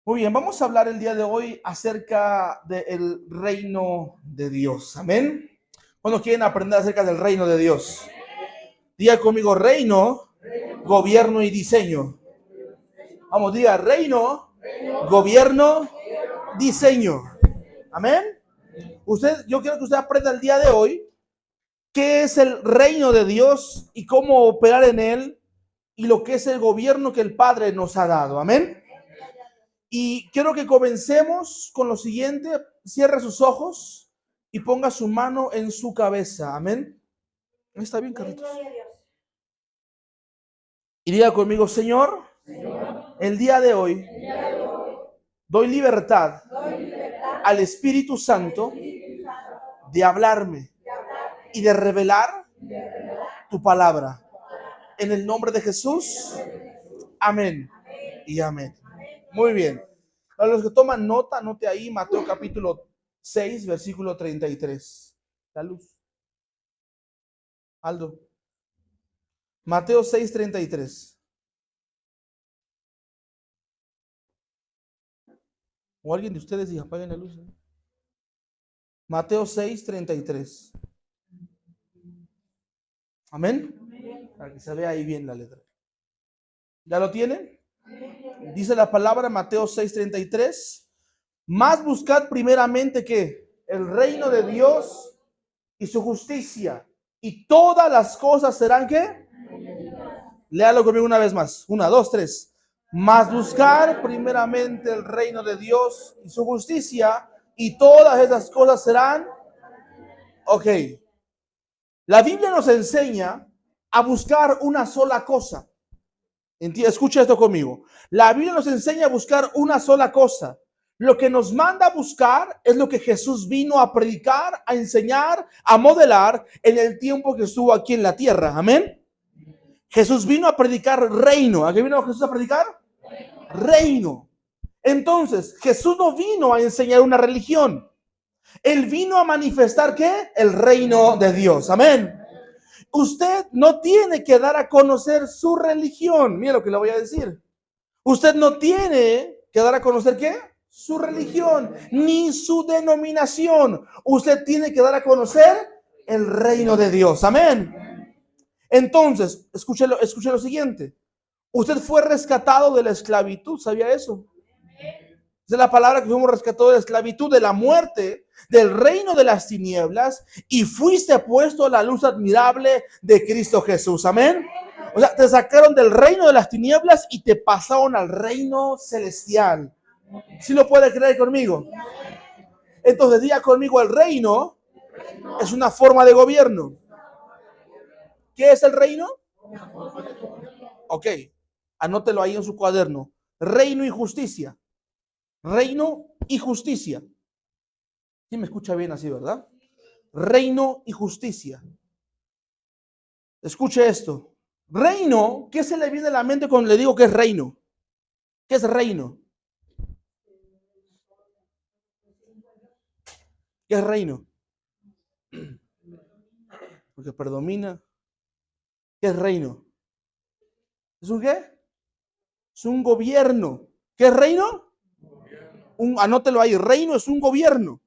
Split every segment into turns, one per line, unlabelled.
Muy bien, vamos a hablar el día de hoy acerca del reino de Dios. Amén. ¿Cuándo quieren aprender acerca del reino de Dios? Diga conmigo reino, gobierno y diseño. Vamos, diga reino, gobierno, diseño. Amén. Yo quiero que usted aprenda el día de hoy qué es el reino de Dios y cómo operar en él y lo que es el gobierno que el Padre nos ha dado. Amén. Y quiero que comencemos con lo siguiente. Cierre sus ojos y ponga su mano en su cabeza. Amén. Está bien, Carlitos. Y diga conmigo, Señor, el día de hoy doy libertad al Espíritu Santo de hablarme y de revelar tu palabra. En el nombre de Jesús. Amén y amén. Muy bien. A los que toman nota, anote ahí Mateo capítulo 6, versículo 33. La luz. Aldo. Mateo 6, 33. O alguien de ustedes diga, apaguen la luz. Mateo 6, 33. Amén. Para que se vea ahí bien la letra. ¿Ya lo tienen? Dice la palabra Mateo 6, 33. Más buscad primeramente que el reino de Dios y su justicia, y todas las cosas serán ¿qué? Léalo conmigo una vez más. 1, 2, 3. Más buscar primeramente el reino de Dios y su justicia, y todas esas cosas serán. Ok. La Biblia nos enseña a buscar una sola cosa. Escucha esto conmigo. La Biblia nos enseña a buscar una sola cosa. Lo que nos manda a buscar es lo que Jesús vino a predicar, a enseñar, a modelar en el tiempo que estuvo aquí en la tierra. Amén. Jesús vino a predicar reino. ¿A qué vino Jesús a predicar? Reino. Entonces, Jesús no vino a enseñar una religión. Él vino a manifestar ¿qué? El reino de Dios. Amén. Usted no tiene que dar a conocer su religión. Mira lo que le voy a decir. Usted no tiene que dar a conocer ¿qué? Su religión, ni su denominación. Usted tiene que dar a conocer el reino de Dios. Amén. Entonces, escuche lo siguiente. Usted fue rescatado de la esclavitud. ¿Sabía eso? Es la palabra que fuimos rescatados de la esclavitud, de la muerte, del reino de las tinieblas, y fuiste puesto a la luz admirable de Cristo Jesús. Amén. O sea, te sacaron del reino de las tinieblas y te pasaron al reino celestial. ¿Sí lo puede creer conmigo? Entonces diga conmigo, el reino es una forma de gobierno. ¿Qué es el reino? Ok, anótelo ahí en su cuaderno. Reino y justicia. Reino y justicia. ¿Sí me escucha bien así, verdad? Reino y justicia. Escuche esto. Reino, ¿qué se le viene a la mente cuando le digo que es reino? ¿Qué es reino? ¿Qué es reino? Porque predomina. ¿Qué es reino? ¿Es un qué? Es un gobierno. ¿Qué es reino? Anótelo ahí. Reino es un gobierno.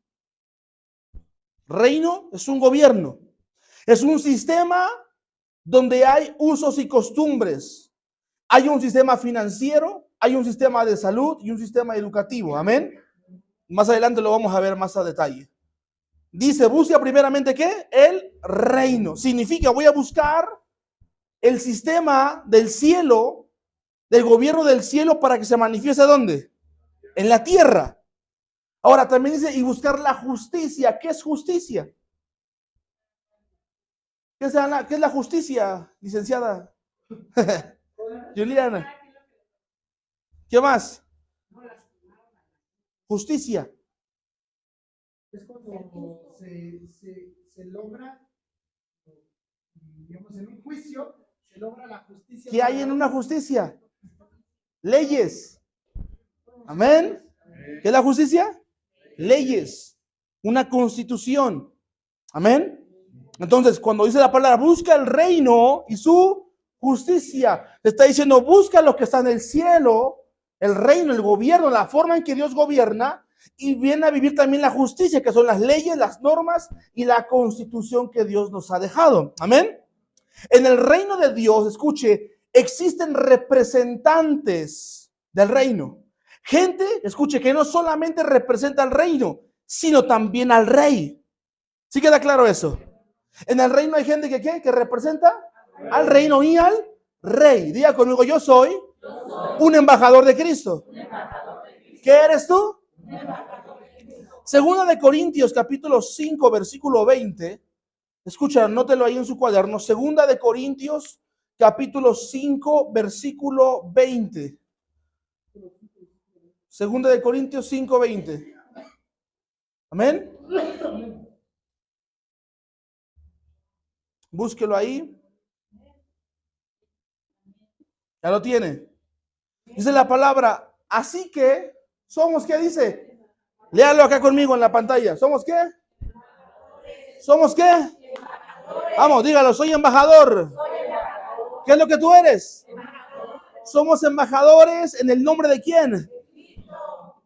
Reino es un gobierno. Es un sistema donde hay usos y costumbres. Hay un sistema financiero, hay un sistema de salud y un sistema educativo. Amén. Más adelante lo vamos a ver más a detalle. Dice, busca primeramente ¿qué? El reino. Significa, voy a buscar el sistema del cielo, del gobierno del cielo para que se manifieste ¿dónde? En la tierra. Ahora también dice, y buscar la justicia. ¿Qué es justicia? ¿Qué es la justicia, licenciada? Juliana. ¿Qué más? Justicia.
Es cuando se logra, digamos, en un juicio, se logra la justicia.
¿Qué hay en una justicia? Leyes. Amén. ¿Qué es la justicia? Leyes. Una constitución. Amén. Entonces, cuando dice la palabra, busca el reino y su justicia, te está diciendo, busca lo que está en el cielo El reino, el gobierno, la forma en que Dios gobierna, y viene a vivir también la justicia, que son las leyes, las normas y la constitución que Dios nos ha dejado. Amén. En el reino de Dios, escuche, existen representantes del reino. Gente, escuche, que no solamente representa al reino, sino también al rey. ¿Sí queda claro eso? En el reino hay gente que representa al reino y al rey. Diga conmigo, yo soy un embajador de Cristo. ¿Qué eres tú? Segunda de Corintios, capítulo 5, versículo 20. Escucha, anótelo ahí en su cuaderno. Segunda de Corintios, capítulo 5, versículo 20. Segunda de Corintios 5, 20. Amén. Búsquelo ahí. Ya lo tiene. Dice la palabra, así que somos, ¿qué dice? Léalo acá conmigo en la pantalla. ¿Somos qué? ¿Somos qué? Vamos, dígalo, soy embajador. ¿Qué es lo que tú eres? Somos embajadores en el nombre de ¿quién?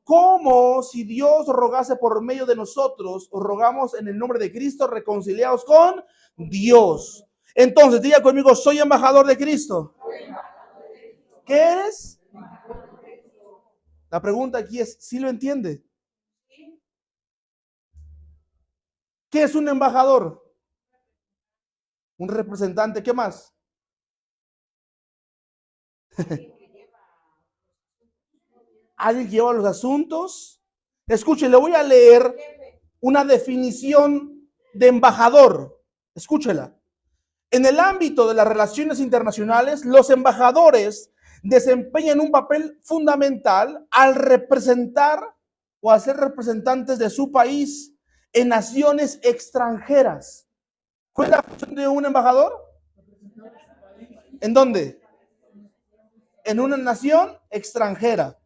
Como si Dios rogase por medio de nosotros, os rogamos en el nombre de Cristo, reconciliados con Dios. Entonces, diga conmigo, soy embajador de Cristo. ¿Qué eres? La pregunta aquí es, ¿sí lo entiende? ¿Qué es un embajador? Un representante, ¿qué más? Alguien que lleva los asuntos. Escuche, le voy a leer una definición de embajador. Escúchela. En el ámbito de las relaciones internacionales, los embajadores desempeñan un papel fundamental al representar o al ser representantes de su país en naciones extranjeras. ¿Cuál es la función de un embajador? ¿En dónde? En una nación extranjera.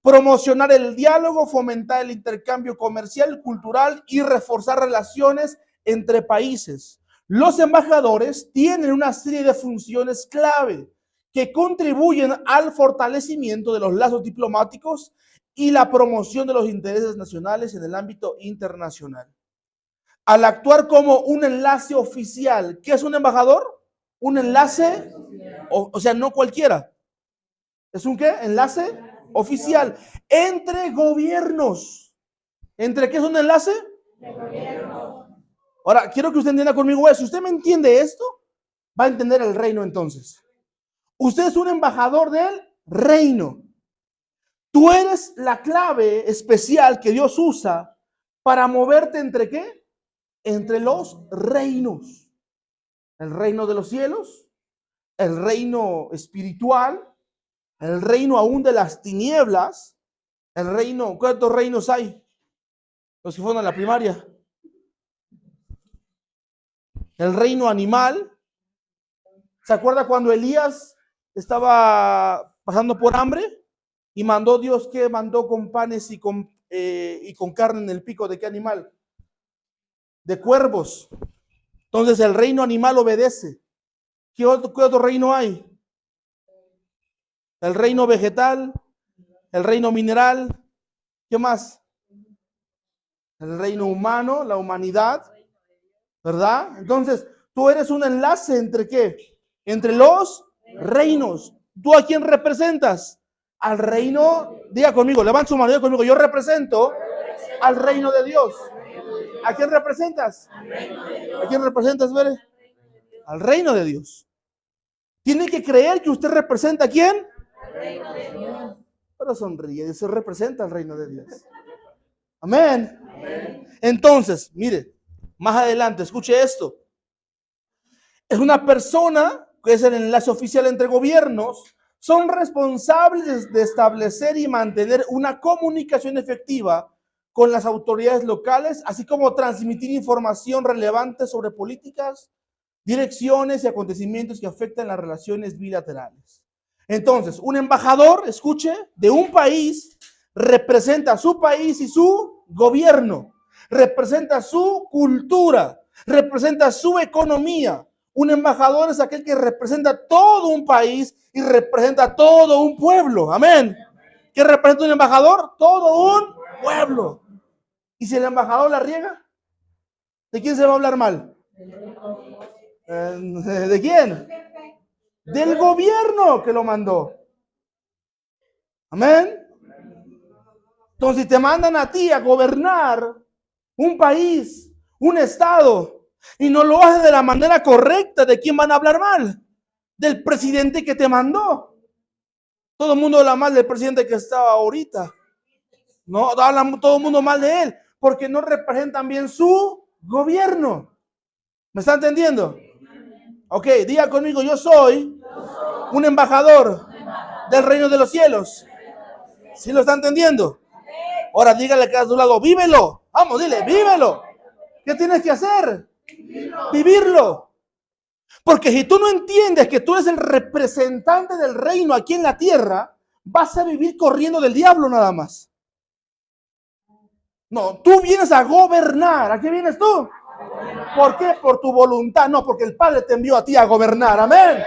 Promocionar el diálogo, fomentar el intercambio comercial, cultural y reforzar relaciones entre países. Los embajadores tienen una serie de funciones clave que contribuyen al fortalecimiento de los lazos diplomáticos y la promoción de los intereses nacionales en el ámbito internacional. Al actuar como un enlace oficial, ¿qué es un embajador? Un enlace, o sea, no cualquiera. ¿Es un qué? Enlace oficial entre gobiernos. ¿Entre qué es un enlace? Ahora, quiero que usted entienda conmigo eso. Si usted me entiende esto, va a entender el reino entonces. Usted es un embajador del reino. Tú eres la clave especial que Dios usa para moverte entre ¿qué? Entre los reinos. El reino de los cielos, el reino espiritual, el reino aún de las tinieblas, el reino, ¿cuántos reinos hay? Los que fueron a la primaria. El reino animal. ¿Se acuerda cuando Elías estaba pasando por hambre y mandó Dios que mandó con panes y con carne en el pico de qué animal? De cuervos. Entonces el reino animal obedece. ¿Qué otro reino hay? El reino vegetal, el reino mineral. ¿Qué más? El reino humano, la humanidad, ¿verdad? Entonces, tú eres un enlace entre ¿qué? Entre los reinos. ¿Tú a quién representas? Al reino, diga conmigo, levanta su mano, diga conmigo, yo represento al reino de Dios. ¿A quién representas? ¿A quién representas, Bere? Al reino de Dios. Tiene que creer que usted representa ¿a quién? Al reino de Dios. Pero sonríe, se representa al reino de Dios. Amén. Amén. Entonces, mire, más adelante, escuche esto. Es una persona que es el enlace oficial entre gobiernos, son responsables de establecer y mantener una comunicación efectiva con las autoridades locales, así como transmitir información relevante sobre políticas, direcciones y acontecimientos que afectan las relaciones bilaterales. Entonces, un embajador, escuche, de un país representa a su país y su gobierno, representa su cultura, representa su economía. Un embajador es aquel que representa todo un país y representa todo un pueblo. Amén. ¿Qué representa un embajador? Todo un pueblo. ¿Y si el embajador la riega? ¿De quién se va a hablar mal? ¿De quién? Del gobierno que lo mandó. Amén. Entonces, si te mandan a ti a gobernar un país, un estado, y no lo haces de la manera correcta, ¿de quién van a hablar mal? Del presidente que te mandó. Todo el mundo habla mal del presidente que estaba ahorita. No, habla todo el mundo mal de él, porque no representan bien su gobierno. ¿Me está entendiendo? Ok, diga conmigo, yo soy un embajador del reino de los cielos. ¿Sí lo está entendiendo? Ahora dígale que a su lado, vívelo. Vamos, dile, vívelo. ¿Qué tienes que hacer? Vivirlo. Porque si tú no entiendes que tú eres el representante del reino aquí en la tierra, vas a vivir corriendo del diablo nada más. No, tú vienes a gobernar. ¿A qué vienes tú? ¿Por qué? Por tu voluntad. No, porque el Padre te envió a ti a gobernar. Amén.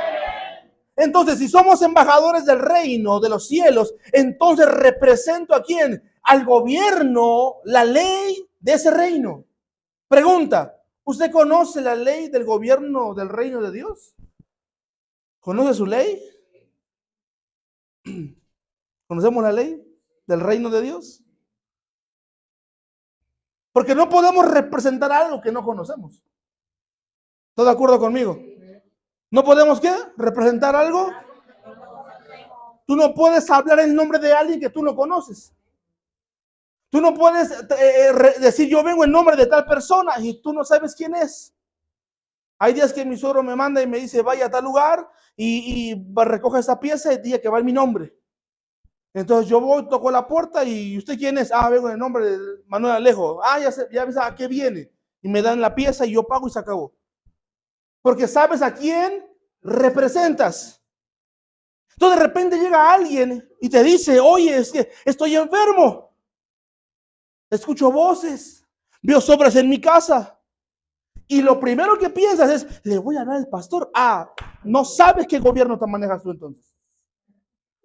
Entonces, si somos embajadores del reino de los cielos, entonces represento a quién? Al gobierno, la ley de ese reino. Pregunta, ¿usted conoce la ley del gobierno del reino de Dios? ¿Conoce su ley? ¿Conocemos la ley del reino de Dios? Porque no podemos representar algo que no conocemos. ¿Estás de acuerdo conmigo? ¿No podemos qué? ¿Representar algo? Tú no puedes hablar en nombre de alguien que tú no conoces. Tú no puedes decir yo vengo en nombre de tal persona y tú no sabes quién es. Hay días que mi suegro me manda y me dice vaya a tal lugar y recoja esa pieza y diga que va en mi nombre. Entonces yo voy, toco la puerta y ¿usted quién es? Ah, vengo en el nombre de Manuel Alejo. Ah, ya ves a qué viene. Y me dan la pieza y yo pago y se acabó. Porque sabes a quién representas. Entonces de repente llega alguien y te dice, oye, es que estoy enfermo. Escucho voces, veo sobras en mi casa. Y lo primero que piensas es, le voy a hablar al pastor. Ah, no sabes qué gobierno te manejas tú entonces.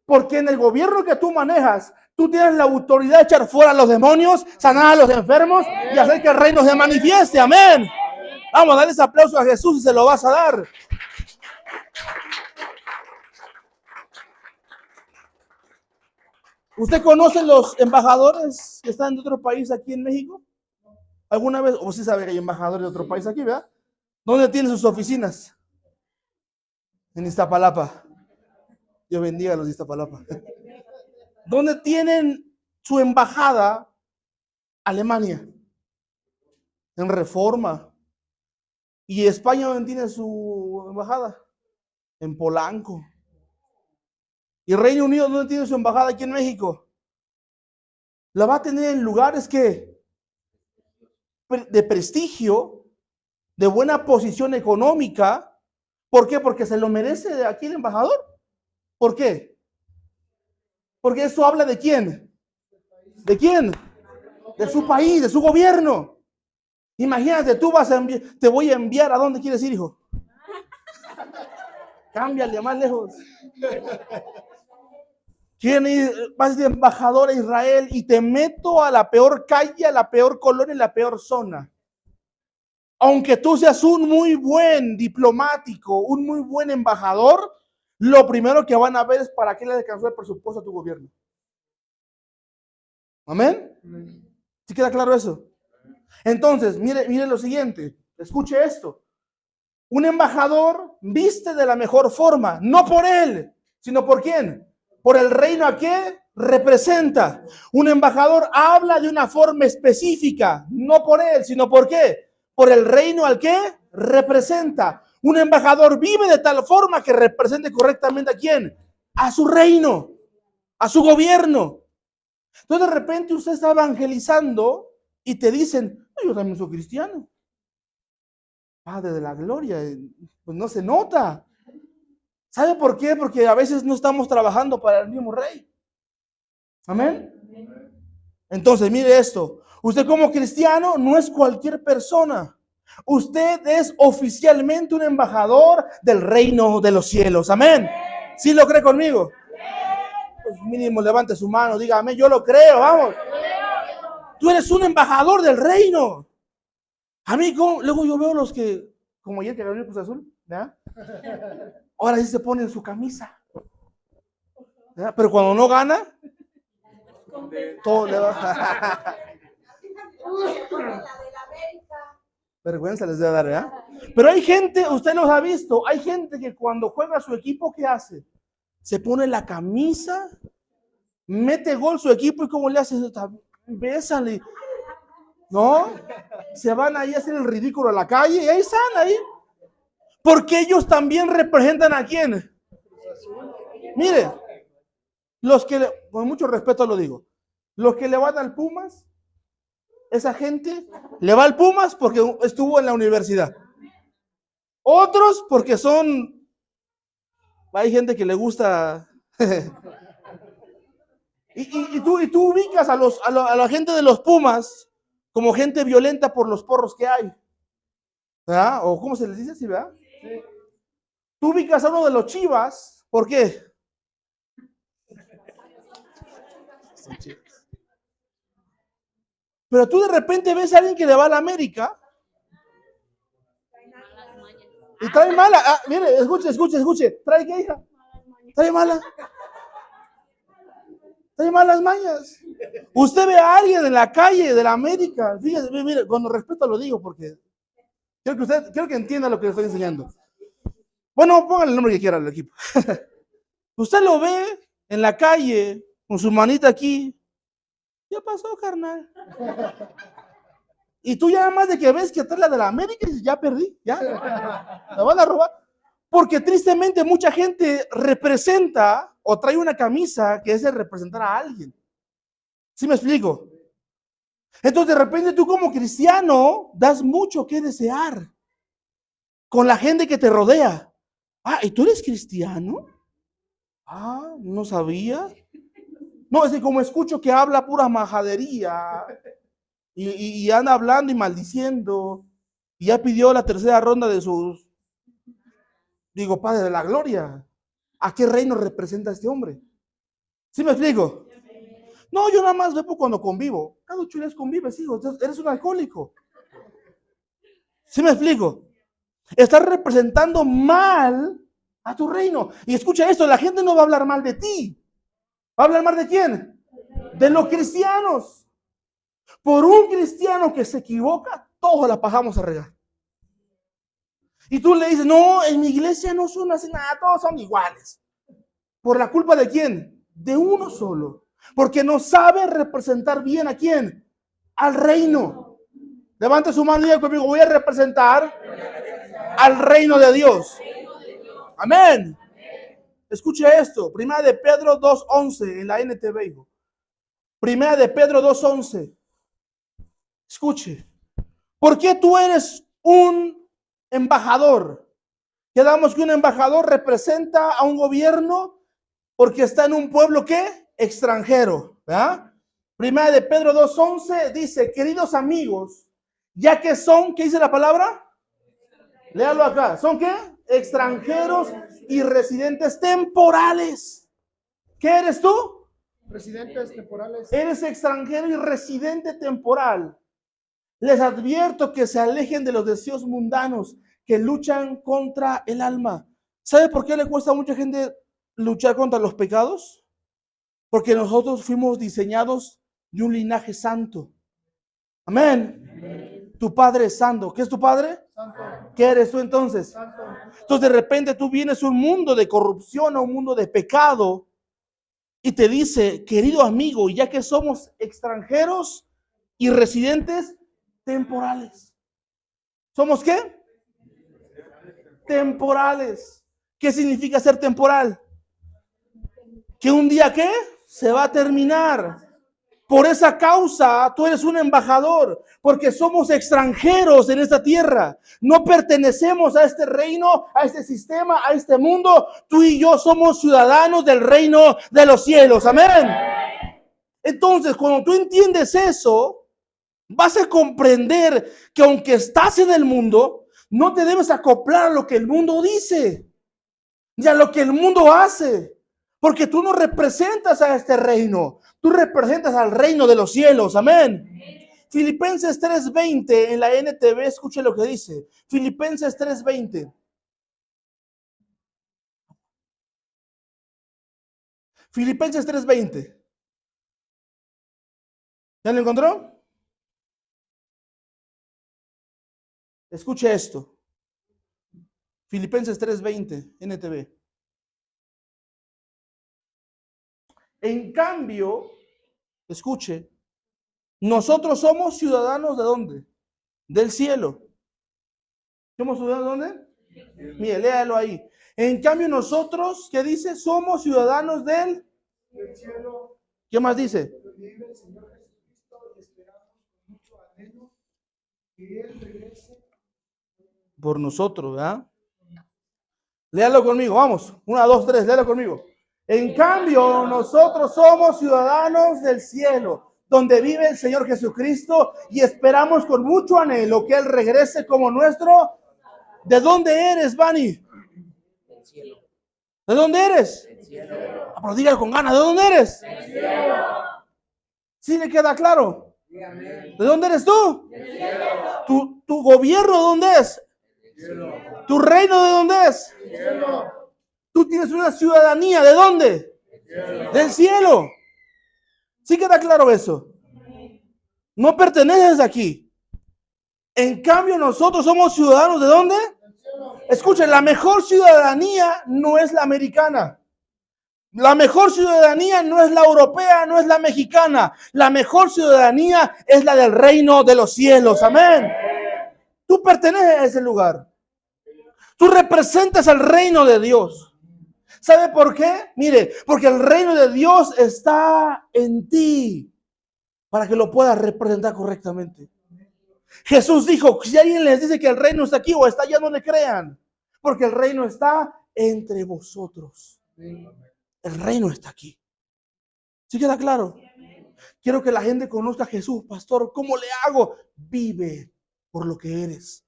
Porque en el gobierno que tú manejas, tú tienes la autoridad de echar fuera a los demonios, sanar a los enfermos y hacer que el reino se manifieste. Amén. Vamos a darles aplauso a Jesús y se lo vas a dar. ¿Usted conoce los embajadores que están de otro país aquí en México? ¿Alguna vez? O sí sabe que hay embajadores de otro país aquí, ¿verdad? ¿Dónde tienen sus oficinas? En Iztapalapa. Dios bendiga a los de Iztapalapa. ¿Dónde tienen su embajada? Alemania. En Reforma. ¿Y España dónde tiene su embajada? En Polanco. ¿Y Reino Unido dónde tiene su embajada aquí en México? La va a tener en lugares que de prestigio, de buena posición económica. ¿Por qué? Porque se lo merece de aquí el embajador. ¿Por qué? Porque eso habla de quién. ¿De quién? De su país, de su gobierno. Imagínate, tú vas a enviar, te voy a enviar a dónde quieres ir, hijo. Cámbiale más lejos. Quieren ir, vas de embajador a Israel y te meto a la peor calle, a la peor colonia, a la peor zona. Aunque tú seas un muy buen diplomático, un muy buen embajador, lo primero que van a ver es para qué le alcanzó el presupuesto a tu gobierno. ¿Amén? ¿Sí queda claro eso? Entonces, mire lo siguiente, escuche esto. Un embajador viste de la mejor forma, no por él, sino por quién. Por el reino a que representa. Un embajador habla de una forma específica, no por él, sino por qué. Por el reino al que representa. Un embajador vive de tal forma que represente correctamente a quién. A su reino, a su gobierno. Entonces de repente usted está evangelizando y te dicen, yo también soy cristiano. Padre de la gloria, pues no se nota. ¿Sabe por qué? Porque a veces no estamos trabajando para el mismo rey. Amén. Entonces, mire esto. Usted como cristiano no es cualquier persona. Usted es oficialmente un embajador del reino de los cielos. Amén. ¿Sí lo cree conmigo? Pues mínimo levante su mano, dígame, yo lo creo, vamos. Tú eres un embajador del reino. A mí, luego yo veo los que, como ayer que ganó el Cruz Azul, ¿verdad? Ahora sí se ponen su camisa. ¿Verdad? Pero cuando no gana, todo le va. Vergüenza les debe dar, ¿verdad? Pero hay gente, usted los ha visto, hay gente que cuando juega su equipo, ¿qué hace? Se pone la camisa, mete gol su equipo y ¿cómo le hace? Bésale. ¿No? Se van ahí a hacer el ridículo a la calle y ahí están ahí. Porque ellos también representan ¿a quién? Mire, los que, con mucho respeto lo digo, los que le van al Pumas, esa gente le va al Pumas porque estuvo en la universidad. Otros porque son, hay gente que le gusta. y tú ubicas a la gente de los Pumas como gente violenta por los porros que hay. ¿Verdad? ¿O cómo se les dice así, verdad? Sí. Tú ubicas a uno de los Chivas, ¿por qué? Pero tú de repente ves a alguien que le va a la América y trae mala. Mire, escuche. ¿Trae qué, hija? Trae malas mañas. Usted ve a alguien en la calle de la América, fíjese, mire, con respeto lo digo porque quiero que entienda lo que le estoy enseñando. Bueno, póngale el nombre que quiera al equipo. Usted lo ve en la calle con su manita aquí. ¿Qué pasó, carnal? Y tú ya más de que ves que atrás la de la América y ya perdí, ya. La van a robar. Porque tristemente mucha gente representa o trae una camisa que es de representar a alguien. ¿Sí me explico? Entonces de repente tú como cristiano das mucho que desear con la gente que te rodea. ¿Y tú eres cristiano? No sabía. No, es que como escucho que habla pura majadería y anda hablando y maldiciendo y ya pidió la tercera ronda de sus, digo, Padre de la Gloria. ¿A qué reino representa este hombre? ¿Sí me explico? No, yo nada más veo cuando convivo. Cada chules convives, hijo. Eres un alcohólico. ¿Sí me explico? Estás representando mal a tu reino. Y escucha esto, la gente no va a hablar mal de ti. ¿Va a hablar mal de quién? De los cristianos. Por un cristiano que se equivoca, todos la pasamos a regar. Y tú le dices, no, en mi iglesia no son así nada, todos son iguales. ¿Por la culpa de quién? De uno solo. Porque no sabe representar bien ¿a quién? Al reino. Levante su mano y diga conmigo, voy a representar al reino de Dios. Amén. Escuche esto, Primera de Pedro 2:11 en la NTV, hijo. Primera de Pedro 2:11. Escuche. ¿Por qué tú eres un embajador? Quedamos que un embajador representa a un gobierno porque está en un pueblo ¿qué? Extranjero. ¿Verdad? Primera de Pedro 2:11 dice, queridos amigos, ya que son, ¿qué dice la palabra? Léalo acá. ¿Son qué? Extranjeros y residentes temporales. ¿Qué eres tú?
Residentes temporales.
Eres extranjero y residente temporal. Les advierto que se alejen de los deseos mundanos que luchan contra el alma. ¿Sabe por qué le cuesta a mucha gente luchar contra los pecados? Porque nosotros fuimos diseñados de un linaje santo. Amén. Tu padre es santo. ¿Qué es tu padre?
Santo.
¿Qué eres tú entonces?
Santo.
Entonces de repente tú vienes a un mundo de corrupción, a un mundo de pecado y te dice, querido amigo, ya que somos extranjeros y residentes temporales. ¿Somos qué? Temporales. ¿Qué significa ser temporal? Que un día ¿qué? Se va a terminar. Por esa causa, tú eres un embajador, porque somos extranjeros en esta tierra. No pertenecemos a este reino, a este sistema, a este mundo. Tú y yo somos ciudadanos del reino de los cielos. Amén. Entonces, cuando tú entiendes eso, vas a comprender que aunque estás en el mundo, no te debes acoplar a lo que el mundo dice, ni a lo que el mundo hace. Porque tú no representas a este reino, tú representas al reino de los cielos, amén. Filipenses 3:20 en la NTV, escuche lo que dice. Filipenses 3:20. Filipenses 3:20. ¿Ya lo encontró? Escuche esto. Filipenses 3:20, NTV. En cambio, escuche, nosotros somos ciudadanos ¿de dónde? Del cielo. ¿Somos ciudadanos de dónde? Mire, léalo ahí. En cambio nosotros, ¿qué dice? Somos ciudadanos del
cielo.
¿Qué más dice?
Vive el Señor Jesucristo y esperamos con mucho anhelo que Él regrese.
Por nosotros, ¿verdad? Léalo conmigo, vamos. 1, 2, 3, léalo conmigo. En cambio, nosotros somos ciudadanos del cielo, donde vive el Señor Jesucristo y esperamos con mucho anhelo que Él regrese como nuestro. ¿De dónde eres, Bani?
Del cielo.
¿De dónde eres?
Del cielo.
Ah, pero dígalo con ganas, ¿de dónde eres?
Del cielo.
¿Sí le queda claro?
Amén.
¿De dónde eres tú?
Del cielo.
¿Tu gobierno de dónde es?
Cielo.
¿Tu reino de dónde es?
Cielo.
Tú tienes una ciudadanía, ¿de dónde?
Cielo.
Del cielo. ¿Sí queda claro eso? No perteneces aquí. En cambio, nosotros somos ciudadanos ¿de dónde? Escuchen, la mejor ciudadanía no es la americana. La mejor ciudadanía no es la europea, no es la mexicana. La mejor ciudadanía es la del reino de los cielos. Amén. Tú perteneces a ese lugar. Tú representas al reino de Dios. ¿Sabe por qué? Mire, porque el reino de Dios está en ti para que lo puedas representar correctamente. Jesús dijo, si alguien les dice que el reino está aquí o está allá, no le crean, porque el reino está entre vosotros. El reino está aquí. ¿Sí queda claro? Quiero que la gente conozca a Jesús, pastor. ¿Cómo le hago? Vive por lo que eres.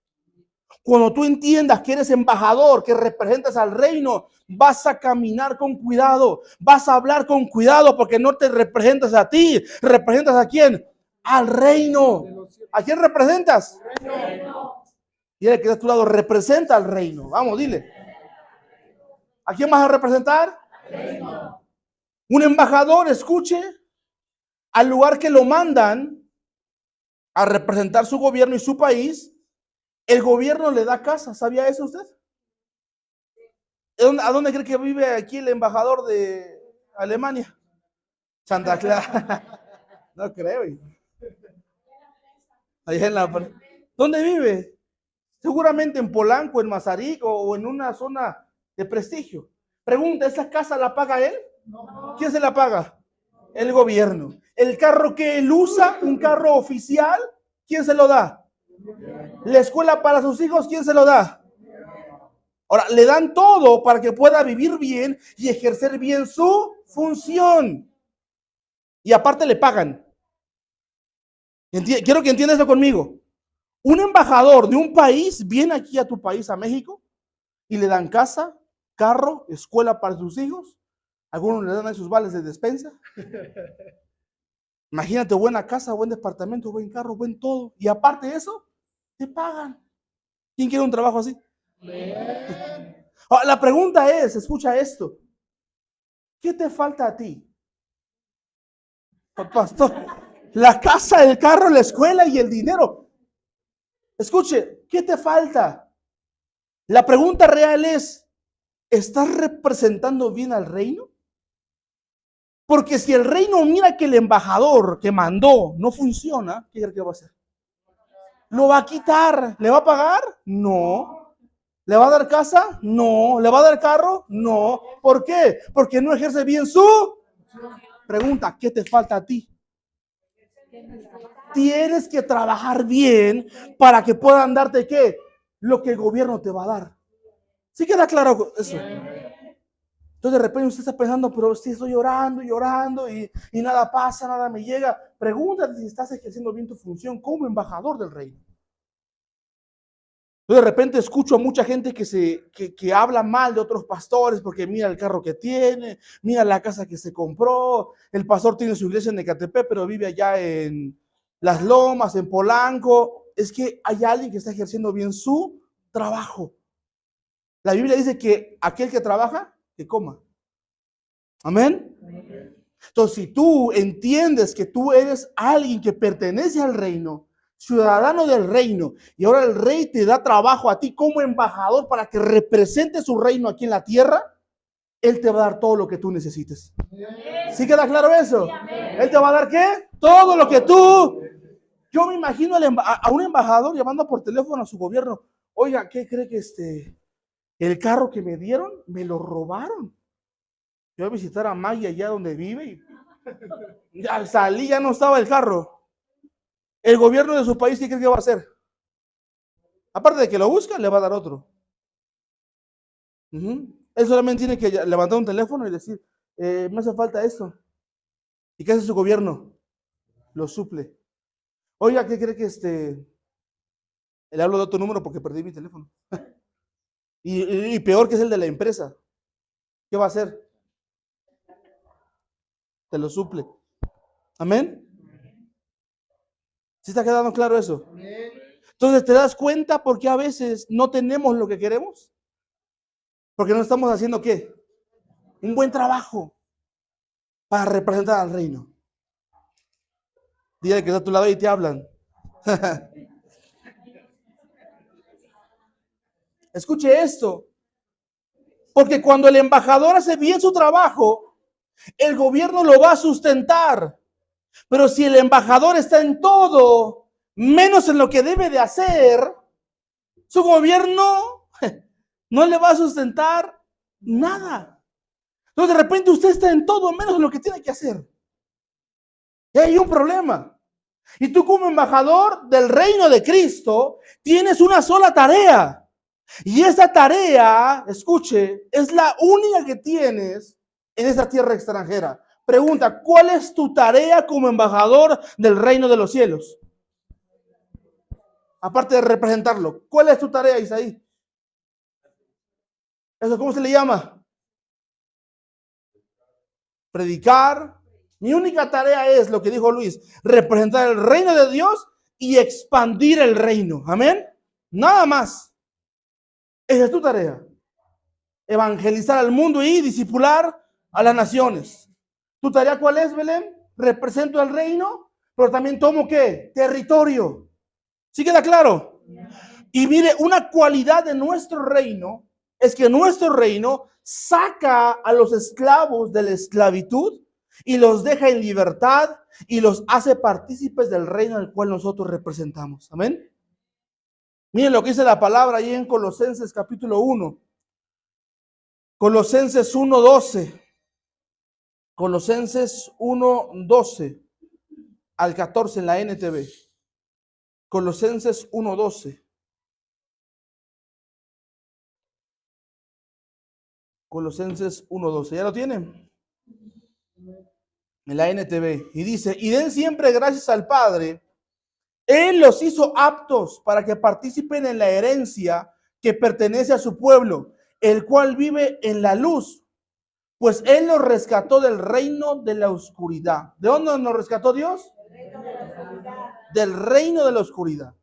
Cuando tú entiendas que eres embajador, que representas al reino, vas a caminar con cuidado, vas a hablar con cuidado, porque no te representas a ti, representas a quién, al reino. ¿A quién representas? Y el que está a tu lado representa al reino. Vamos, dile. ¿A quién vas a representar? Un embajador, escuche, al lugar que lo mandan a representar su gobierno y su país, el gobierno le da casa. ¿Sabía eso usted? ¿A dónde cree que vive aquí el embajador de Alemania? Santa Clara. No creo. Allá en la... ¿Dónde vive? Seguramente en Polanco, en Mazarik o en una zona de prestigio. Pregunta, ¿esa casa la paga él? ¿Quién se la paga? El gobierno. El carro que él usa, un carro oficial, ¿quién se lo da? La escuela para sus hijos, ¿quién se lo da? Ahora, le dan todo para que pueda vivir bien y ejercer bien su función. Y aparte le pagan. Quiero que entiendas esto conmigo. Un embajador de un país viene aquí a tu país, a México, y le dan casa, carro, escuela para sus hijos. Algunos le dan a sus vales de despensa. Imagínate, buena casa, buen departamento, buen carro, buen todo. Y aparte de eso, te pagan. ¿Quién quiere un trabajo así? La pregunta es, escucha esto. ¿Qué te falta a ti? Pastor, la casa, el carro, la escuela y el dinero. Escuche, ¿qué te falta? La pregunta real es, ¿estás representando bien al reino? Porque si el reino mira que el embajador que mandó no funciona, ¿qué cree que va a hacer? ¿Lo va a quitar? ¿Le va a pagar? No. ¿Le va a dar casa? No. ¿Le va a dar carro? No. ¿Por qué? Porque no ejerce bien su pregunta. ¿Qué te falta a ti? Tienes que trabajar bien para que puedan darte ¿qué? Lo que el gobierno te va a dar. ¿Sí queda claro eso? Entonces de repente usted está pensando, pero si estoy llorando y nada pasa, nada me llega. Pregúntate si estás ejerciendo bien tu función como embajador del reino. Yo de repente escucho a mucha gente que habla mal de otros pastores porque mira el carro que tiene, mira la casa que se compró, el pastor tiene su iglesia en Ecatepec, pero vive allá en Las Lomas, en Polanco. Es que hay alguien que está ejerciendo bien su trabajo. La Biblia dice que aquel que trabaja, que coma. Amén. Entonces, si tú entiendes que tú eres alguien que pertenece al reino, ciudadano del reino, y ahora el rey te da trabajo a ti como embajador para que represente su reino aquí en la tierra, él te va a dar todo lo que tú necesites. ¿Sí queda claro eso? Él te va a dar ¿qué? Todo lo que tú... Yo me imagino a un embajador llamando por teléfono a su gobierno. Oiga, ¿qué cree que el carro que me dieron me lo robaron? Yo voy a visitar a Maggie allá donde vive y al salir ya no estaba el carro. El gobierno de su país, ¿qué cree que va a hacer? Aparte de que lo busca, le va a dar otro. Él solamente tiene que levantar un teléfono y decir, me hace falta esto. ¿Y qué hace su gobierno? Lo suple. Oiga, ¿qué cree que le hablo de otro número porque perdí mi teléfono? y peor que es el de la empresa. ¿Qué va a hacer? Te lo suple. Amén. ¿Sí está quedando claro eso? Entonces, ¿te das cuenta por qué a veces no tenemos lo que queremos? Porque no estamos haciendo ¿qué? Un buen trabajo para representar al reino. Dile que está a tu lado y te hablan. Escuche esto. Porque cuando el embajador hace bien su trabajo, el gobierno lo va a sustentar. Pero si el embajador está en todo, menos en lo que debe de hacer, su gobierno no le va a sustentar nada. Entonces de repente usted está en todo, menos en lo que tiene que hacer. Y hay un problema. Y tú como embajador del reino de Cristo, tienes una sola tarea. Y esa tarea, escuche, es la única que tienes en esa tierra extranjera. Pregunta, ¿cuál es tu tarea como embajador del reino de los cielos? Aparte de representarlo, ¿cuál es tu tarea, Isaí? ¿Eso cómo se le llama? Predicar. Mi única tarea es lo que dijo Luis, representar el reino de Dios y expandir el reino. Amén. Nada más. Esa es tu tarea. Evangelizar al mundo y discipular a las naciones. ¿Tu tarea cuál es, Belén? Represento el reino, pero también tomo ¿qué? Territorio. ¿Sí queda claro? Y mire, una cualidad de nuestro reino es que nuestro reino saca a los esclavos de la esclavitud y los deja en libertad y los hace partícipes del reino al cual nosotros representamos. Amén. Miren lo que dice la palabra ahí en Colosenses capítulo 1. Colosenses 1:12. Colosenses 1:12 al 14 en la NTV. Colosenses 1:12. Colosenses 1:12. ¿Ya lo tienen? En la NTV. Y dice, y den siempre gracias al Padre. Él los hizo aptos para que participen en la herencia que pertenece a su pueblo, el cual vive en la luz. Pues Él nos rescató del reino de la oscuridad. ¿De dónde nos rescató Dios? Del reino de la oscuridad.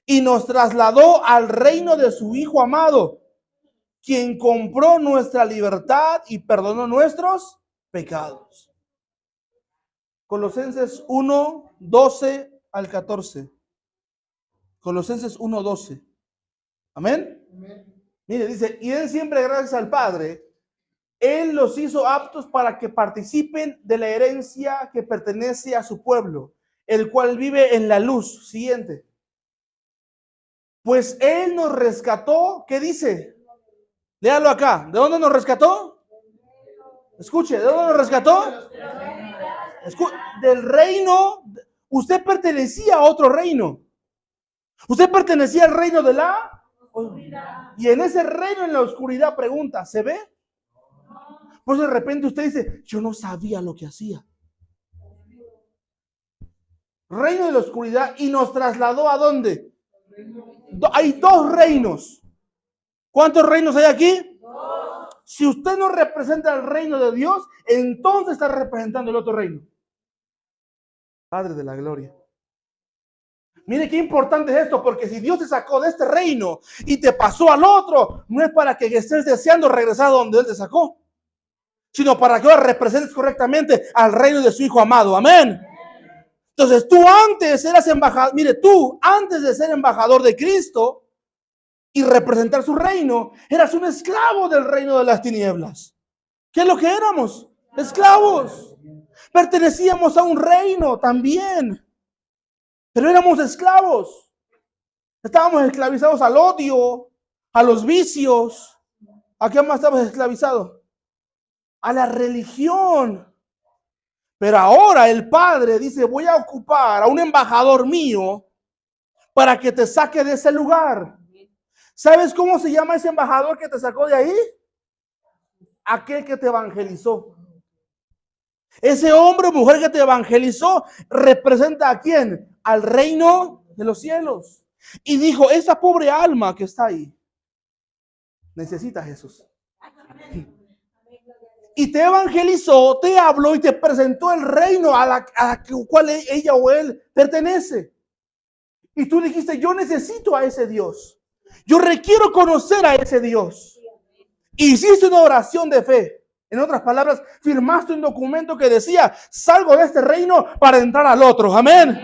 Y nos trasladó al reino de su Hijo amado, quien compró nuestra libertad y perdonó nuestros pecados. Colosenses 1:12 al 14. Colosenses 1:12. Amén. Mire, dice, y den siempre gracias al Padre. Él los hizo aptos para que participen de la herencia que pertenece a su pueblo, el cual vive en la luz. Siguiente. Pues Él nos rescató, ¿qué dice? Léalo acá. ¿De dónde nos rescató? Escuche, ¿de dónde nos rescató? Del reino. Usted pertenecía a otro reino. Usted pertenecía al reino de la oscuridad. Y en ese reino, en la oscuridad, pregunta, ¿se ve? Pues de repente usted dice, yo no sabía lo que hacía. Reino de la oscuridad, y nos trasladó ¿a dónde? Hay dos reinos. ¿Cuántos reinos hay aquí? Si usted no representa el reino de Dios, entonces está representando el otro reino. Padre de la gloria. Mire qué importante es esto, porque si Dios te sacó de este reino y te pasó al otro, no es para que estés deseando regresar a donde Él te sacó, sino para que ahora representes correctamente al reino de su Hijo amado. Amén. Entonces tú antes eras embajador, mire, tú antes de ser embajador de Cristo y representar su reino, eras un esclavo del reino de las tinieblas. ¿Qué es lo que éramos? Esclavos. Pertenecíamos a un reino también, pero éramos esclavos. Estábamos esclavizados al odio, a los vicios. ¿A qué más estabas esclavizado? A la religión. Pero ahora el Padre dice, voy a ocupar a un embajador mío para que te saque de ese lugar. ¿Sabes cómo se llama ese embajador que te sacó de ahí? Aquel que te evangelizó. Ese hombre o mujer que te evangelizó representa ¿a quién? Al reino de los cielos. Y dijo, esa pobre alma que está ahí necesita a Jesús. Y te evangelizó, te habló y te presentó el reino a la cual ella o él pertenece. Y tú dijiste, yo necesito a ese Dios. Yo requiero conocer a ese Dios. Hiciste una oración de fe. En otras palabras, firmaste un documento que decía, salgo de este reino para entrar al otro. Amén.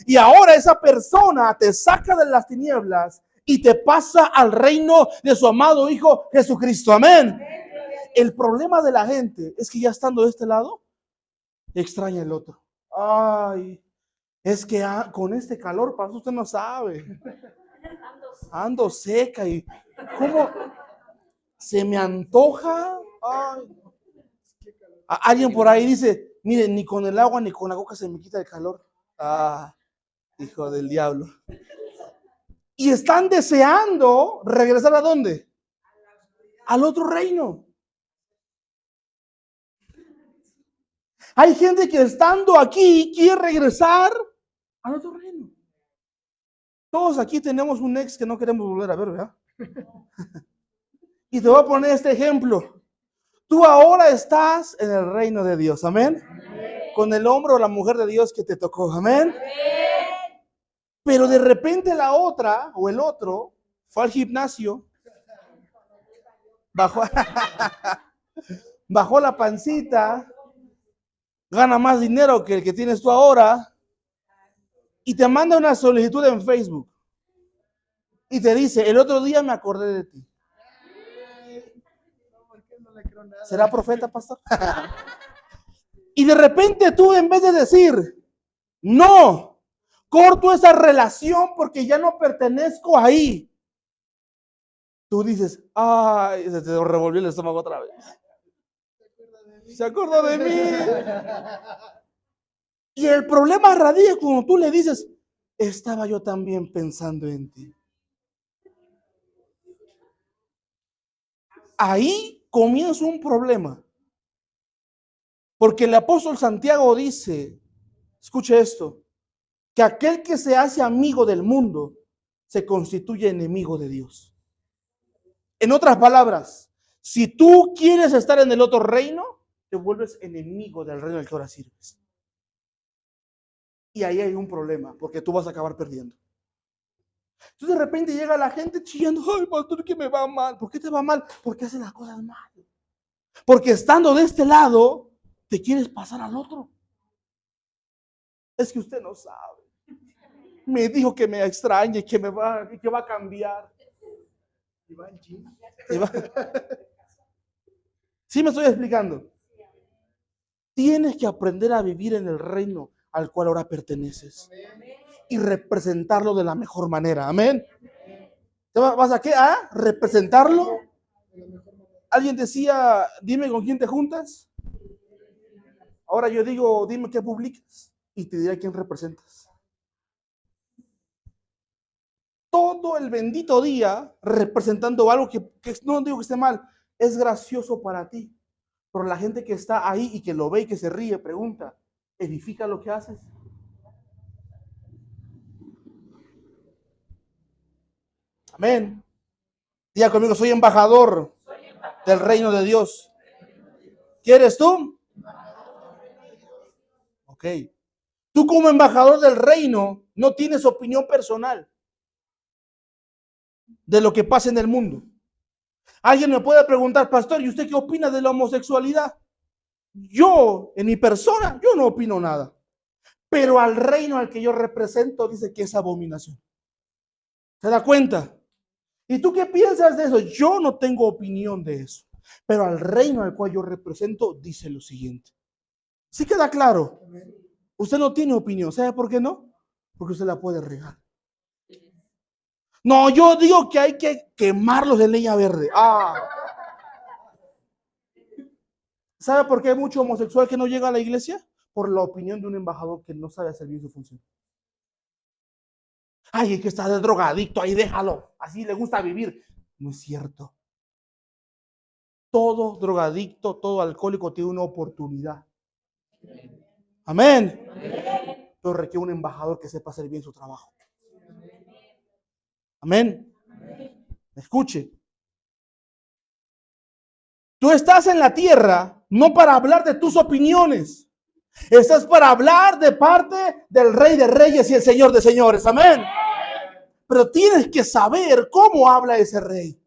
Y ahora esa persona te saca de las tinieblas y te pasa al reino de su amado Hijo Jesucristo. Amén. El problema de la gente es que ya estando de este lado, extraña el otro. Ay, es que con este calor, para usted no sabe. Ando seca y ¿cómo se me antoja? Ay. Alguien por ahí dice, mire, ni con el agua ni con la coca se me quita el calor. Ah, hijo del diablo. Y están deseando regresar ¿a dónde? Al otro reino. Hay gente que estando aquí quiere regresar al otro reino. Todos aquí tenemos un ex que no queremos volver a ver, ¿verdad? Y te voy a poner este ejemplo. Tú ahora estás en el reino de Dios, amén. Con el hombre o la mujer de Dios que te tocó, amén. Pero de repente la otra o el otro fue al gimnasio, bajó la pancita, gana más dinero que el que tienes tú ahora y te manda una solicitud en Facebook y te dice, el otro día me acordé de ti. ¿Será profeta, pastor? Y de repente tú, en vez de decir, no, corto esa relación porque ya no pertenezco ahí, tú dices, ay, se te revolvió el estómago otra vez. Se acordó de mí. Y el problema radica cuando tú le dices, estaba yo también pensando en ti. Ahí comienza un problema. Porque el apóstol Santiago dice, escuche esto, que aquel que se hace amigo del mundo se constituye enemigo de Dios. En otras palabras, si tú quieres estar en el otro reino, te vuelves enemigo del reino al que ahora sirves. Y ahí hay un problema, porque tú vas a acabar perdiendo. Entonces de repente llega la gente chillando, ay, pastor, que me va mal. ¿Por qué te va mal? Porque hace las cosas mal. Porque estando de este lado, te quieres pasar al otro. Es que usted no sabe. Me dijo que me extrañe, que va a cambiar. ¿Sí me estoy explicando? Tienes que aprender a vivir en el reino al cual ahora perteneces. Y representarlo de la mejor manera. Amén. ¿Vas a qué? ¿A representarlo? Alguien decía, dime con quién te juntas. Ahora yo digo, dime qué publicas. Y te diré a quién representas. Todo el bendito día representando algo que no digo que esté mal, es gracioso para ti. Pero la gente que está ahí y que lo ve y que se ríe, pregunta, ¿edifica lo que haces? Amén. Diga conmigo, soy embajador del reino de Dios. ¿Quieres tú? Ok. Tú como embajador del reino no tienes opinión personal de lo que pasa en el mundo. Alguien me puede preguntar, pastor, ¿y usted qué opina de la homosexualidad? Yo, en mi persona, yo no opino nada. Pero al reino al que yo represento dice que es abominación. ¿Se da cuenta? ¿Y tú qué piensas de eso? Yo no tengo opinión de eso. Pero al reino al cual yo represento dice lo siguiente. ¿Sí queda claro? Usted no tiene opinión. ¿Sabe por qué no? Porque usted la puede regar. No, yo digo que hay que quemarlos en leña verde. ¿Sabe por qué hay mucho homosexual que no llega a la iglesia? Por la opinión de un embajador que no sabe hacer bien su función. Ay, es que está de drogadicto, ahí déjalo. Así le gusta vivir. No es cierto. Todo drogadicto, todo alcohólico tiene una oportunidad. Amén. Pero requiere un embajador que sepa hacer bien su trabajo. Amén. Escuche. Tú estás en la tierra no para hablar de tus opiniones. Estás para hablar de parte del Rey de Reyes y el Señor de Señores. Amén. Pero tienes que saber cómo habla ese rey.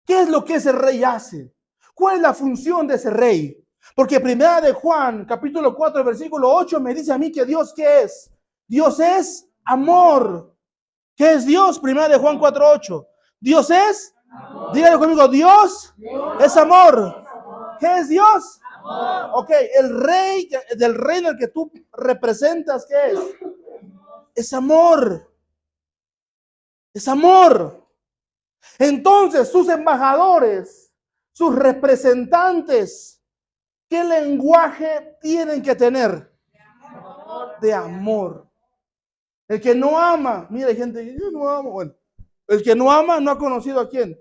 ¿Qué es lo que ese rey hace? ¿Cuál es la función de ese rey? Porque primera de Juan, capítulo 4, versículo 8, me dice a mí que Dios, ¿qué es? Dios es amor. ¿Qué es Dios? Primera de Juan 4, 8. Dios es amor. Dígalo conmigo, Dios es amor. ¿Qué es Dios? Amor. Ok, el rey del reino al que tú representas, ¿qué es? Es amor. Es amor. Entonces, sus embajadores, sus representantes, ¿qué lenguaje tienen que tener? De amor. El que no ama, mira, hay gente que yo no amo. Bueno, el que no ama no ha conocido a quién.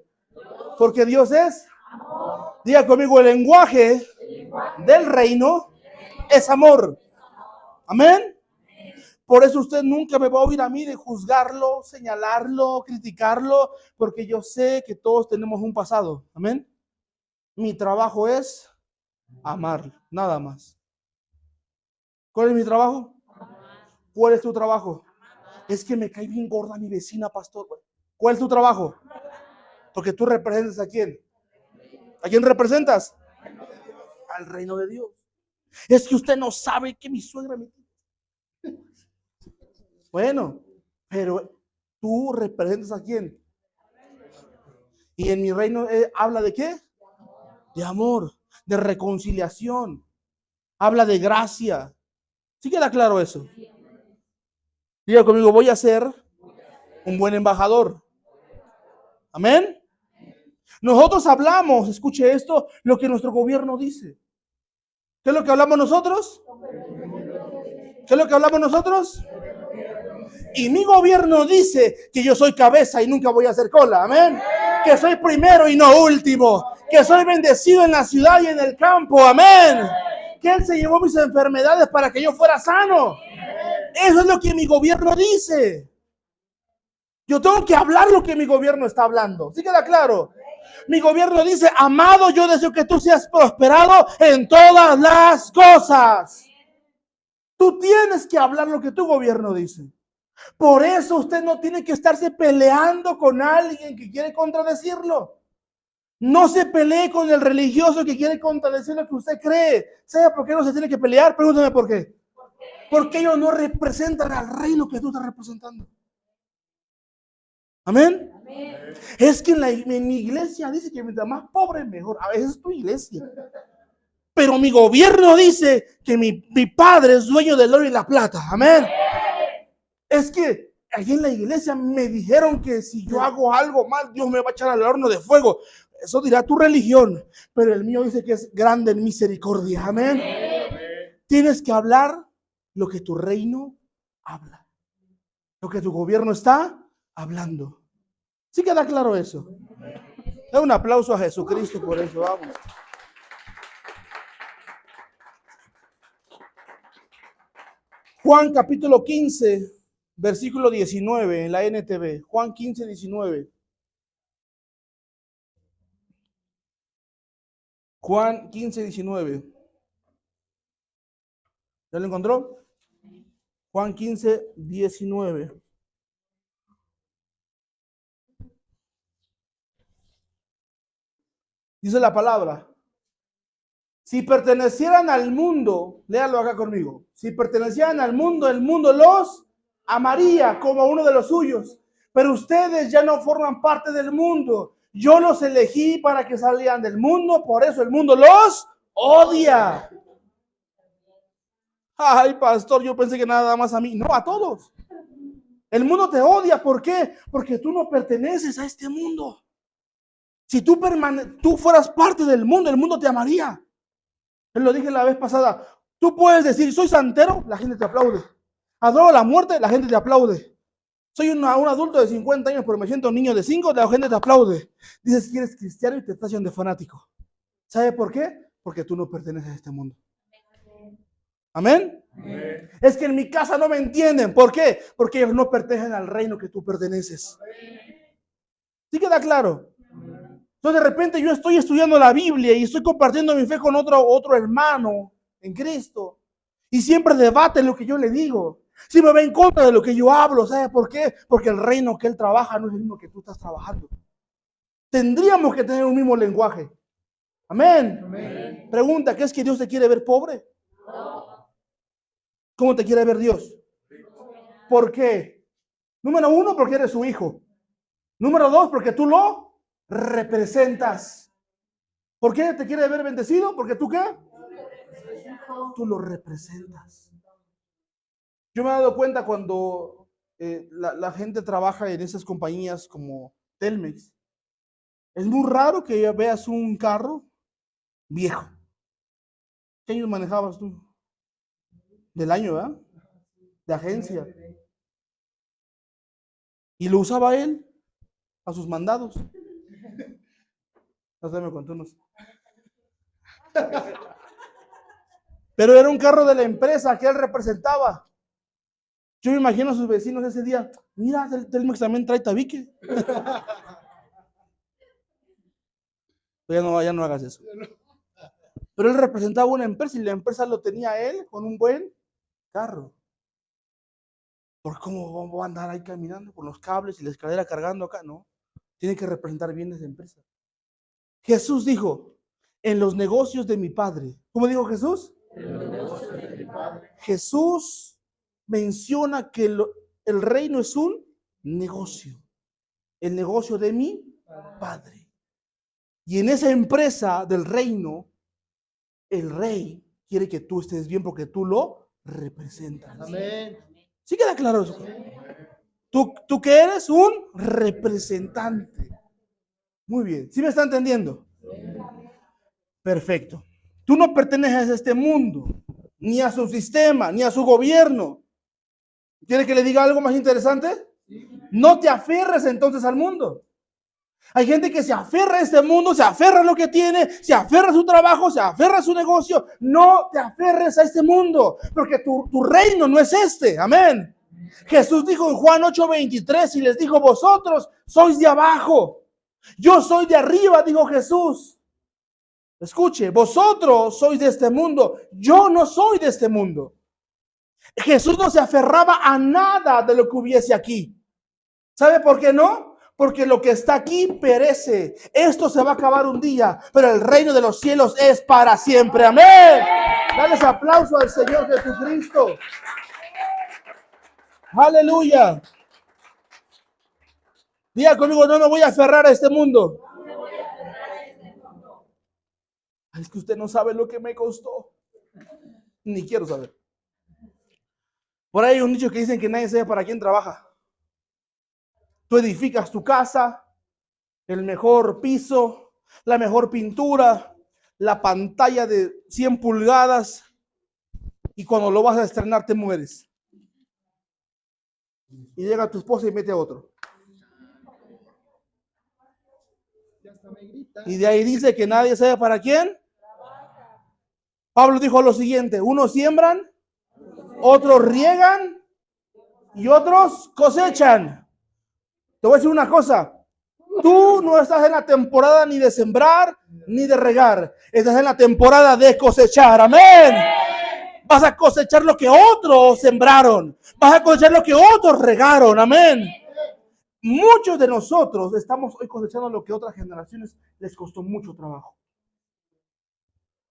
Porque Dios es amor. Diga conmigo, el lenguaje del reino es amor. Amén. Por eso usted nunca me va a oír a mí de juzgarlo, señalarlo, criticarlo, porque yo sé que todos tenemos un pasado. Amén. Mi trabajo es amar, nada más. ¿Cuál es mi trabajo? ¿Cuál es tu trabajo? Es que me cae bien gorda mi vecina, pastor. ¿Cuál es tu trabajo? Porque tú representas ¿a quién? ¿A quién representas? Al reino de Dios. Es que usted no sabe que mi suegra me... Bueno, pero tú representas ¿a quién? Y en mi reino habla de ¿qué? De amor, de reconciliación. Habla de gracia. ¿Sí queda claro eso? Diga conmigo, voy a ser un buen embajador. Amén. Nosotros hablamos, escuche esto, lo que nuestro gobierno dice. ¿Qué es lo que hablamos nosotros? ¿Qué es lo que hablamos nosotros? Y mi gobierno dice que yo soy cabeza y nunca voy a ser cola. Amén. Que soy primero y no último. Que soy bendecido en la ciudad y en el campo. Amén. Que Él se llevó mis enfermedades para que yo fuera sano. Eso es lo que mi gobierno dice. Yo tengo que hablar lo que mi gobierno está hablando. ¿Sí queda claro? Mi gobierno dice, amado, yo deseo que tú seas prosperado en todas las cosas. Tú tienes que hablar lo que tu gobierno dice. Por eso usted no tiene que estarse peleando con alguien que quiere contradecirlo. No se pelee con el religioso que quiere contradecir lo que usted cree. ¿Sabe por qué no se tiene que pelear? Pregúntame por qué. Porque ellos no representan al reino que tú estás representando. ¿Amén? Amén. Es que en mi iglesia dice que mientras más pobre mejor. A veces es tu iglesia. Pero mi gobierno dice que mi padre es dueño del oro y la plata. Amén. Es que allí en la iglesia me dijeron que si yo hago algo mal, Dios me va a echar al horno de fuego. Eso dirá tu religión. Pero el mío dice que es grande en misericordia. Amén. Tienes que hablar lo que tu reino habla. Lo que tu gobierno está hablando. ¿Sí queda claro eso? Da un aplauso a Jesucristo por eso, vamos. Juan capítulo 15, versículo 19 en la NTV. Juan 15, 19. Juan 15, 19. ¿Ya lo encontró? Juan 15, 19. Dice la palabra. Si pertenecieran al mundo, léalo acá conmigo. Si pertenecieran al mundo, el mundo los amaría como uno de los suyos. Pero ustedes ya no forman parte del mundo. Yo los elegí para que salieran del mundo, por eso el mundo los odia. Ay, pastor, yo pensé que nada más a mí. No, a todos. El mundo te odia. ¿Por qué? Porque tú no perteneces a este mundo. Si tú fueras parte del mundo, el mundo te amaría. Él lo dije la vez pasada. Tú puedes decir, soy santero, la gente te aplaude. Adoro la muerte, la gente te aplaude. Soy un adulto de 50 años, pero me siento un niño de 5, la gente te aplaude. Dices que eres cristiano y te estás haciendo de fanático. ¿Sabe por qué? Porque tú no perteneces a este mundo. ¿Amén? Amén. Es que en mi casa no me entienden. ¿Por qué? Porque ellos no pertenecen al reino que tú perteneces. ¿Sí queda claro? Entonces de repente yo estoy estudiando la Biblia y estoy compartiendo mi fe con otro hermano en Cristo. Y siempre debate lo que yo le digo. Si me va en contra de lo que yo hablo, ¿sabe por qué? Porque el reino que él trabaja no es el mismo que tú estás trabajando. Tendríamos que tener un mismo lenguaje. Amén. Amén. Pregunta, ¿qué es que Dios te quiere ver pobre? No. ¿Cómo te quiere ver Dios? ¿Por qué? Número 1, porque eres su hijo. Número 2, porque tú lo representas. ¿Por qué te quiere ver bendecido? Porque tú ¿qué? Tú lo representas. Yo me he dado cuenta cuando la gente trabaja en esas compañías como Telmex. Es muy raro que veas un carro viejo. ¿Qué años manejabas tú? Del año, ¿verdad? De agencia. Y lo usaba él a sus mandados. Hasta me contó unos. Pero era un carro de la empresa que él representaba. Yo me imagino a sus vecinos ese día. Mira, Telmex también trae tabique. Ya no hagas eso. Pero él representaba una empresa y la empresa lo tenía a él con un buen carro. ¿Por cómo va a andar ahí caminando con los cables y la escalera cargando acá? No. Tiene que representar bien esa empresa. Jesús dijo, en los negocios de mi Padre. ¿Cómo dijo Jesús? En los negocios de mi Padre. Jesús menciona que el reino es un negocio. El negocio de mi Padre. Y en esa empresa del reino, el rey quiere que tú estés bien porque tú lo representas. Amén. ¿Sí queda claro eso? Tú que eres un representante. Muy bien. ¿Sí me está entendiendo? Perfecto. Tú no perteneces a este mundo, ni a su sistema, ni a su gobierno. ¿Quiere que le diga algo más interesante? No te aferres entonces al mundo. Hay gente que se aferra a este mundo, se aferra a lo que tiene, se aferra a su trabajo, se aferra a su negocio. No te aferres a este mundo, porque tu reino no es este. Amén. Jesús dijo en Juan 8:23 y les dijo, vosotros sois de abajo. Yo soy de arriba, dijo Jesús. Escuche, vosotros sois de este mundo. Yo no soy de este mundo. Jesús no se aferraba a nada de lo que hubiese aquí. ¿Sabe por qué no? Porque lo que está aquí perece. Esto se va a acabar un día, pero el reino de los cielos es para siempre. Amén. Dales aplauso al Señor Jesucristo. Aleluya. Diga conmigo, no me voy a aferrar a este mundo. Es que usted no sabe lo que me costó. Ni quiero saber. Por ahí hay un dicho que dicen que nadie sabe para quién trabaja. Tú edificas tu casa, el mejor piso, la mejor pintura, la pantalla de 100 pulgadas y cuando lo vas a estrenar te mueres. Y llega tu esposa y mete a otro. Y de ahí dice que nadie sabe para quién. Pablo dijo lo siguiente, unos siembran, otros riegan y otros cosechan. Te voy a decir una cosa. Tú no estás en la temporada ni de sembrar ni de regar. Estás en la temporada de cosechar. Amén. Vas a cosechar lo que otros sembraron. Vas a cosechar lo que otros regaron. Amén. Muchos de nosotros estamos hoy cosechando lo que otras generaciones les costó mucho trabajo.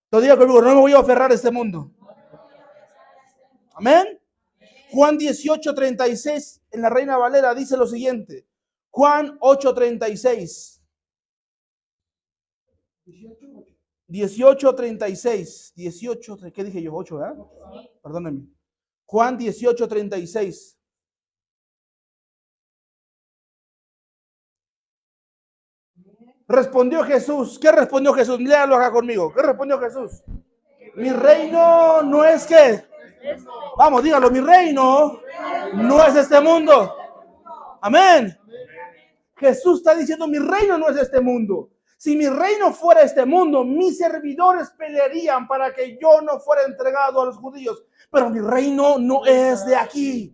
Te digo conmigo, no me voy a aferrar a este mundo. Amén. Juan 18:36 en la Reina Valera dice lo siguiente. Juan 8:36. 18:36. 18, ¿qué dije yo? 8, ¿verdad? Perdónenme. Juan 18:36. Respondió Jesús. ¿Qué respondió Jesús? Léalo acá conmigo. ¿Qué respondió Jesús? Mi reino no es que. Vamos, dígalo. Mi reino no es este mundo. Amén. Jesús está diciendo, mi reino no es este mundo. Si mi reino fuera este mundo, mis servidores pelearían para que yo no fuera entregado a los judíos. Pero mi reino no es de aquí.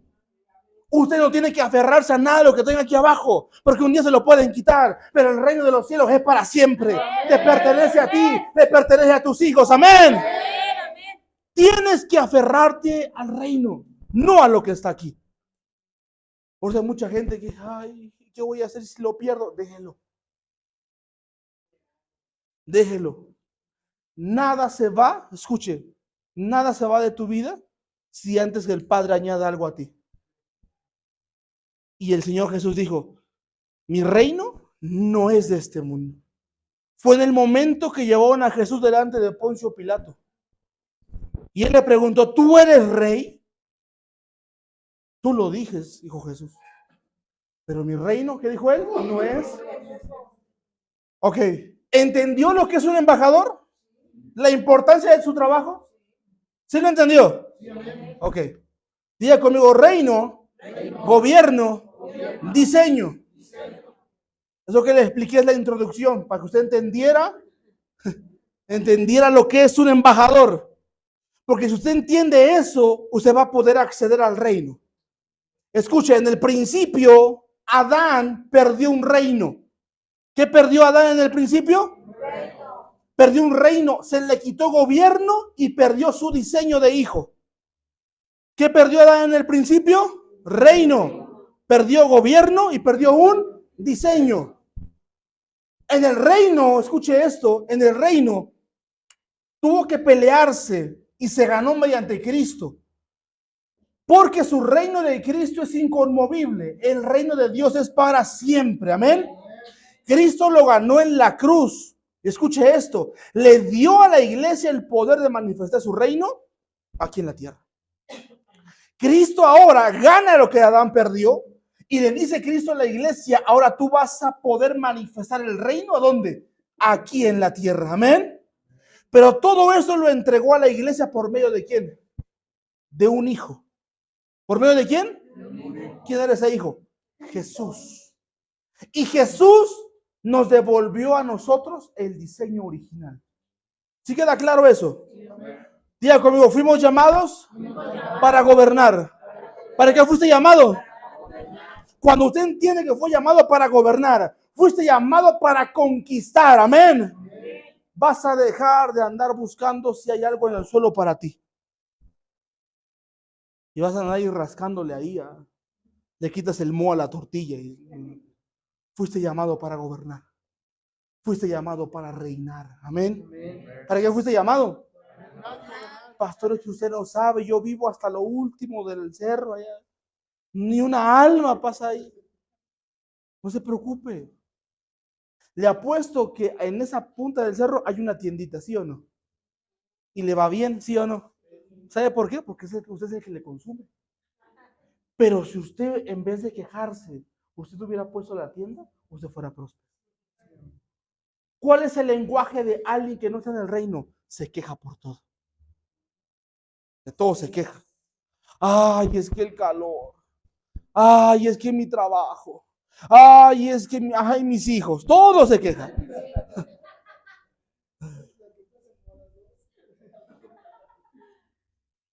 Usted no tiene que aferrarse a nada de lo que tenga aquí abajo, porque un día se lo pueden quitar, pero el reino de los cielos es para siempre. Te pertenece a ti, te pertenece a tus hijos. Amén. Tienes que aferrarte al reino, no a lo que está aquí. Por eso hay mucha gente que, ay, ¿qué voy a hacer si lo pierdo? Déjelo. Déjelo. Nada se va, escuche, nada se va de tu vida si antes que el Padre añada algo a ti. Y el Señor Jesús dijo, mi reino no es de este mundo. Fue en el momento que llevaron a Jesús delante de Poncio Pilato. Y él le preguntó, ¿tú eres rey? Tú lo dices, dijo Jesús. Pero mi reino, ¿qué dijo él? No es. Ok, ¿entendió lo que es un embajador? ¿La importancia de su trabajo? ¿Sí lo entendió? Ok, diga conmigo, reino, gobierno, diseño. Eso que le expliqué es la introducción, para que usted entendiera lo que es un embajador. Porque si usted entiende eso, usted va a poder acceder al reino. Escuche, en el principio, Adán perdió un reino. ¿Qué perdió Adán en el principio? Perdió un reino, se le quitó gobierno y perdió su diseño de hijo. ¿Qué perdió Adán en el principio? Reino. Perdió gobierno y perdió un diseño. En el reino, escuche esto, en el reino tuvo que pelearse y se ganó mediante Cristo. Porque su reino de Cristo es inconmovible. El reino de Dios es para siempre. Amén. Cristo lo ganó en la cruz. Escuche esto. Le dio a la iglesia el poder de manifestar su reino aquí en la tierra. Cristo ahora gana lo que Adán perdió. Y le dice Cristo a la iglesia, ahora tú vas a poder manifestar el reino. ¿A dónde? Aquí en la tierra. Amén. Pero todo eso lo entregó a la iglesia por medio de ¿quién? De un hijo. ¿Por medio de quién? ¿Quién era ese hijo? Jesús. Y Jesús nos devolvió a nosotros el diseño original. ¿Sí queda claro eso? Diga conmigo, fuimos llamados para gobernar. ¿Para qué fuiste llamado? Cuando usted entiende que fue llamado para gobernar, fuiste llamado para conquistar. Amén. Vas a dejar de andar buscando si hay algo en el suelo para ti. Y vas a andar ahí rascándole ahí. Le quitas el moho a la tortilla. Fuiste llamado para gobernar. Fuiste llamado para reinar. Amén. ¿Para qué fuiste llamado? Pastor, es que usted no sabe. Yo vivo hasta lo último del cerro allá. Ni una alma pasa ahí. No se preocupe. Le apuesto que en esa punta del cerro hay una tiendita, ¿sí o no? Y le va bien, ¿sí o no? ¿Sabe por qué? Porque usted es el que le consume. Pero si usted, en vez de quejarse, usted hubiera puesto la tienda, usted fuera próspero. ¿Cuál es el lenguaje de alguien que no está en el reino? Se queja por todo. De todo se queja. Ay, es que el calor. Ay, es que mi trabajo. Ay, es que mis hijos. Todos se quejan.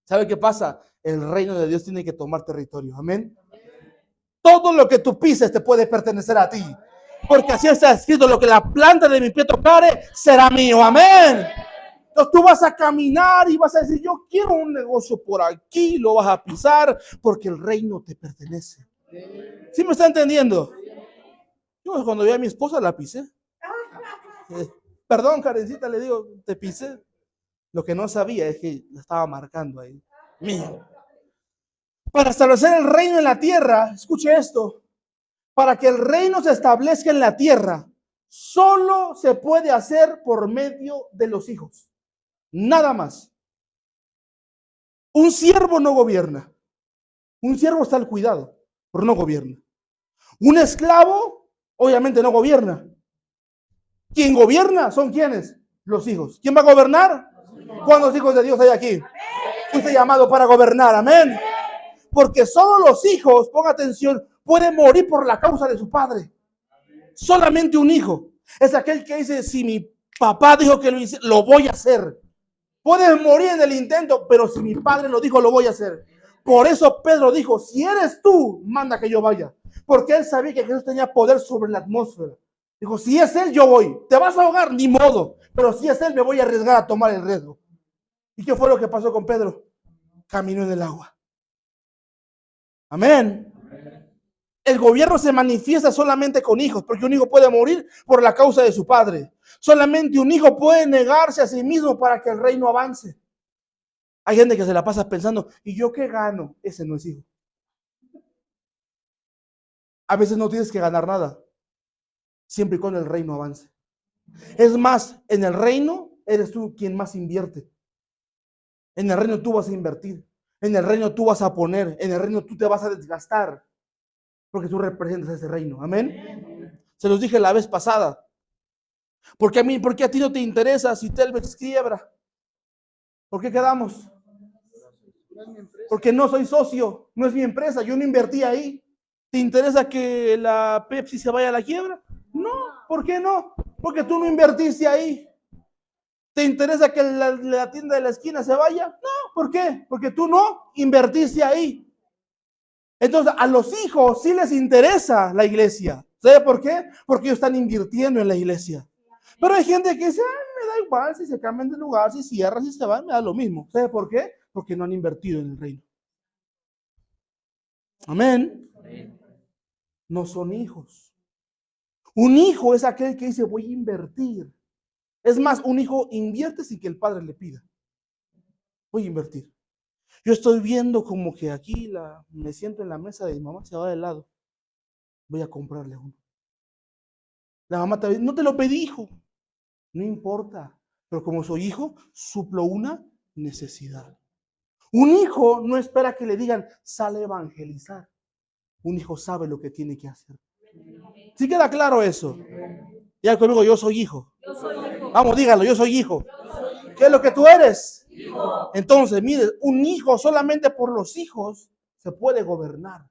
¿Sabe qué pasa? El reino de Dios tiene que tomar territorio. Amén. todo lo que tú pises te puede pertenecer a ti. Porque así está escrito, lo que la planta de mi pie tocare será mío. Amén. Entonces tú vas a caminar y vas a decir, yo quiero un negocio por aquí, lo vas a pisar porque el reino te pertenece. ¿Sí me está entendiendo? Yo cuando vi a mi esposa la pisé. Perdón, Karencita, le digo, te pisé. Lo que no sabía es que la estaba marcando ahí. Mío. Para establecer el reino en la tierra, escuche esto, para que el reino se establezca en la tierra, solo se puede hacer por medio de los hijos. Nada más. Un siervo no gobierna. Un siervo está al cuidado, pero no gobierna. Un esclavo, obviamente, no gobierna. Quien gobierna son ¿quiénes? Los hijos. ¿Quién va a gobernar? ¿Cuántos hijos de Dios hay aquí? Fuiste llamado para gobernar, amén. Porque solo los hijos, ponga atención, pueden morir por la causa de su padre. Solamente un hijo es aquel que dice, si mi papá dijo que lo voy a hacer. Puedes morir en el intento, pero si mi padre lo dijo, lo voy a hacer. Por eso Pedro dijo, si eres tú, manda que yo vaya. Porque él sabía que Jesús tenía poder sobre la atmósfera. Dijo, si es él, yo voy. Te vas a ahogar, ni modo. Pero si es él, me voy a arriesgar a tomar el riesgo. ¿Y qué fue lo que pasó con Pedro? Caminó en el agua. Amén. El gobierno se manifiesta solamente con hijos, porque un hijo puede morir por la causa de su padre. Solamente un hijo puede negarse a sí mismo para que el reino avance. Hay gente que se la pasa pensando, ¿y yo qué gano? Ese no es hijo. A veces no tienes que ganar nada, siempre y cuando el reino avance. Es más, en el reino eres tú quien más invierte. En el reino tú vas a invertir. En el reino tú vas a poner. En el reino tú te vas a desgastar. Porque tú representas ese reino. Amén. Se los dije la vez pasada. ¿Por qué a ti no te interesa si Telmex quiebra? ¿Por qué quedamos? Porque no soy socio. No es mi empresa. Yo no invertí ahí. ¿Te interesa que la Pepsi se vaya a la quiebra? No. ¿Por qué no? Porque tú no invertiste ahí. ¿Te interesa que la tienda de la esquina se vaya? No. ¿Por qué? Porque tú no invertiste ahí. Entonces, a los hijos sí les interesa la iglesia. ¿Sabe por qué? Porque ellos están invirtiendo en la iglesia. Pero hay gente que dice, me da igual si se cambian de lugar, si cierran, si se van, me da lo mismo. ¿Sabe por qué? Porque no han invertido en el reino. Amén. No son hijos. Un hijo es aquel que dice, voy a invertir. Es más, un hijo invierte sin que el padre le pida. Voy a invertir. Yo estoy viendo como que aquí me siento en la mesa de mi mamá, se va de lado. Voy a comprarle uno. La mamá te dice, no te lo pedí, hijo. No importa. Pero como soy hijo, suplo una necesidad. Un hijo no espera que le digan, sale a evangelizar. Un hijo sabe lo que tiene que hacer. ¿Sí queda claro eso? Ya conmigo, yo soy hijo. Vamos, dígalo, yo soy hijo. ¿Qué es lo que tú eres? Entonces, mire, un hijo solamente por los hijos se puede gobernar.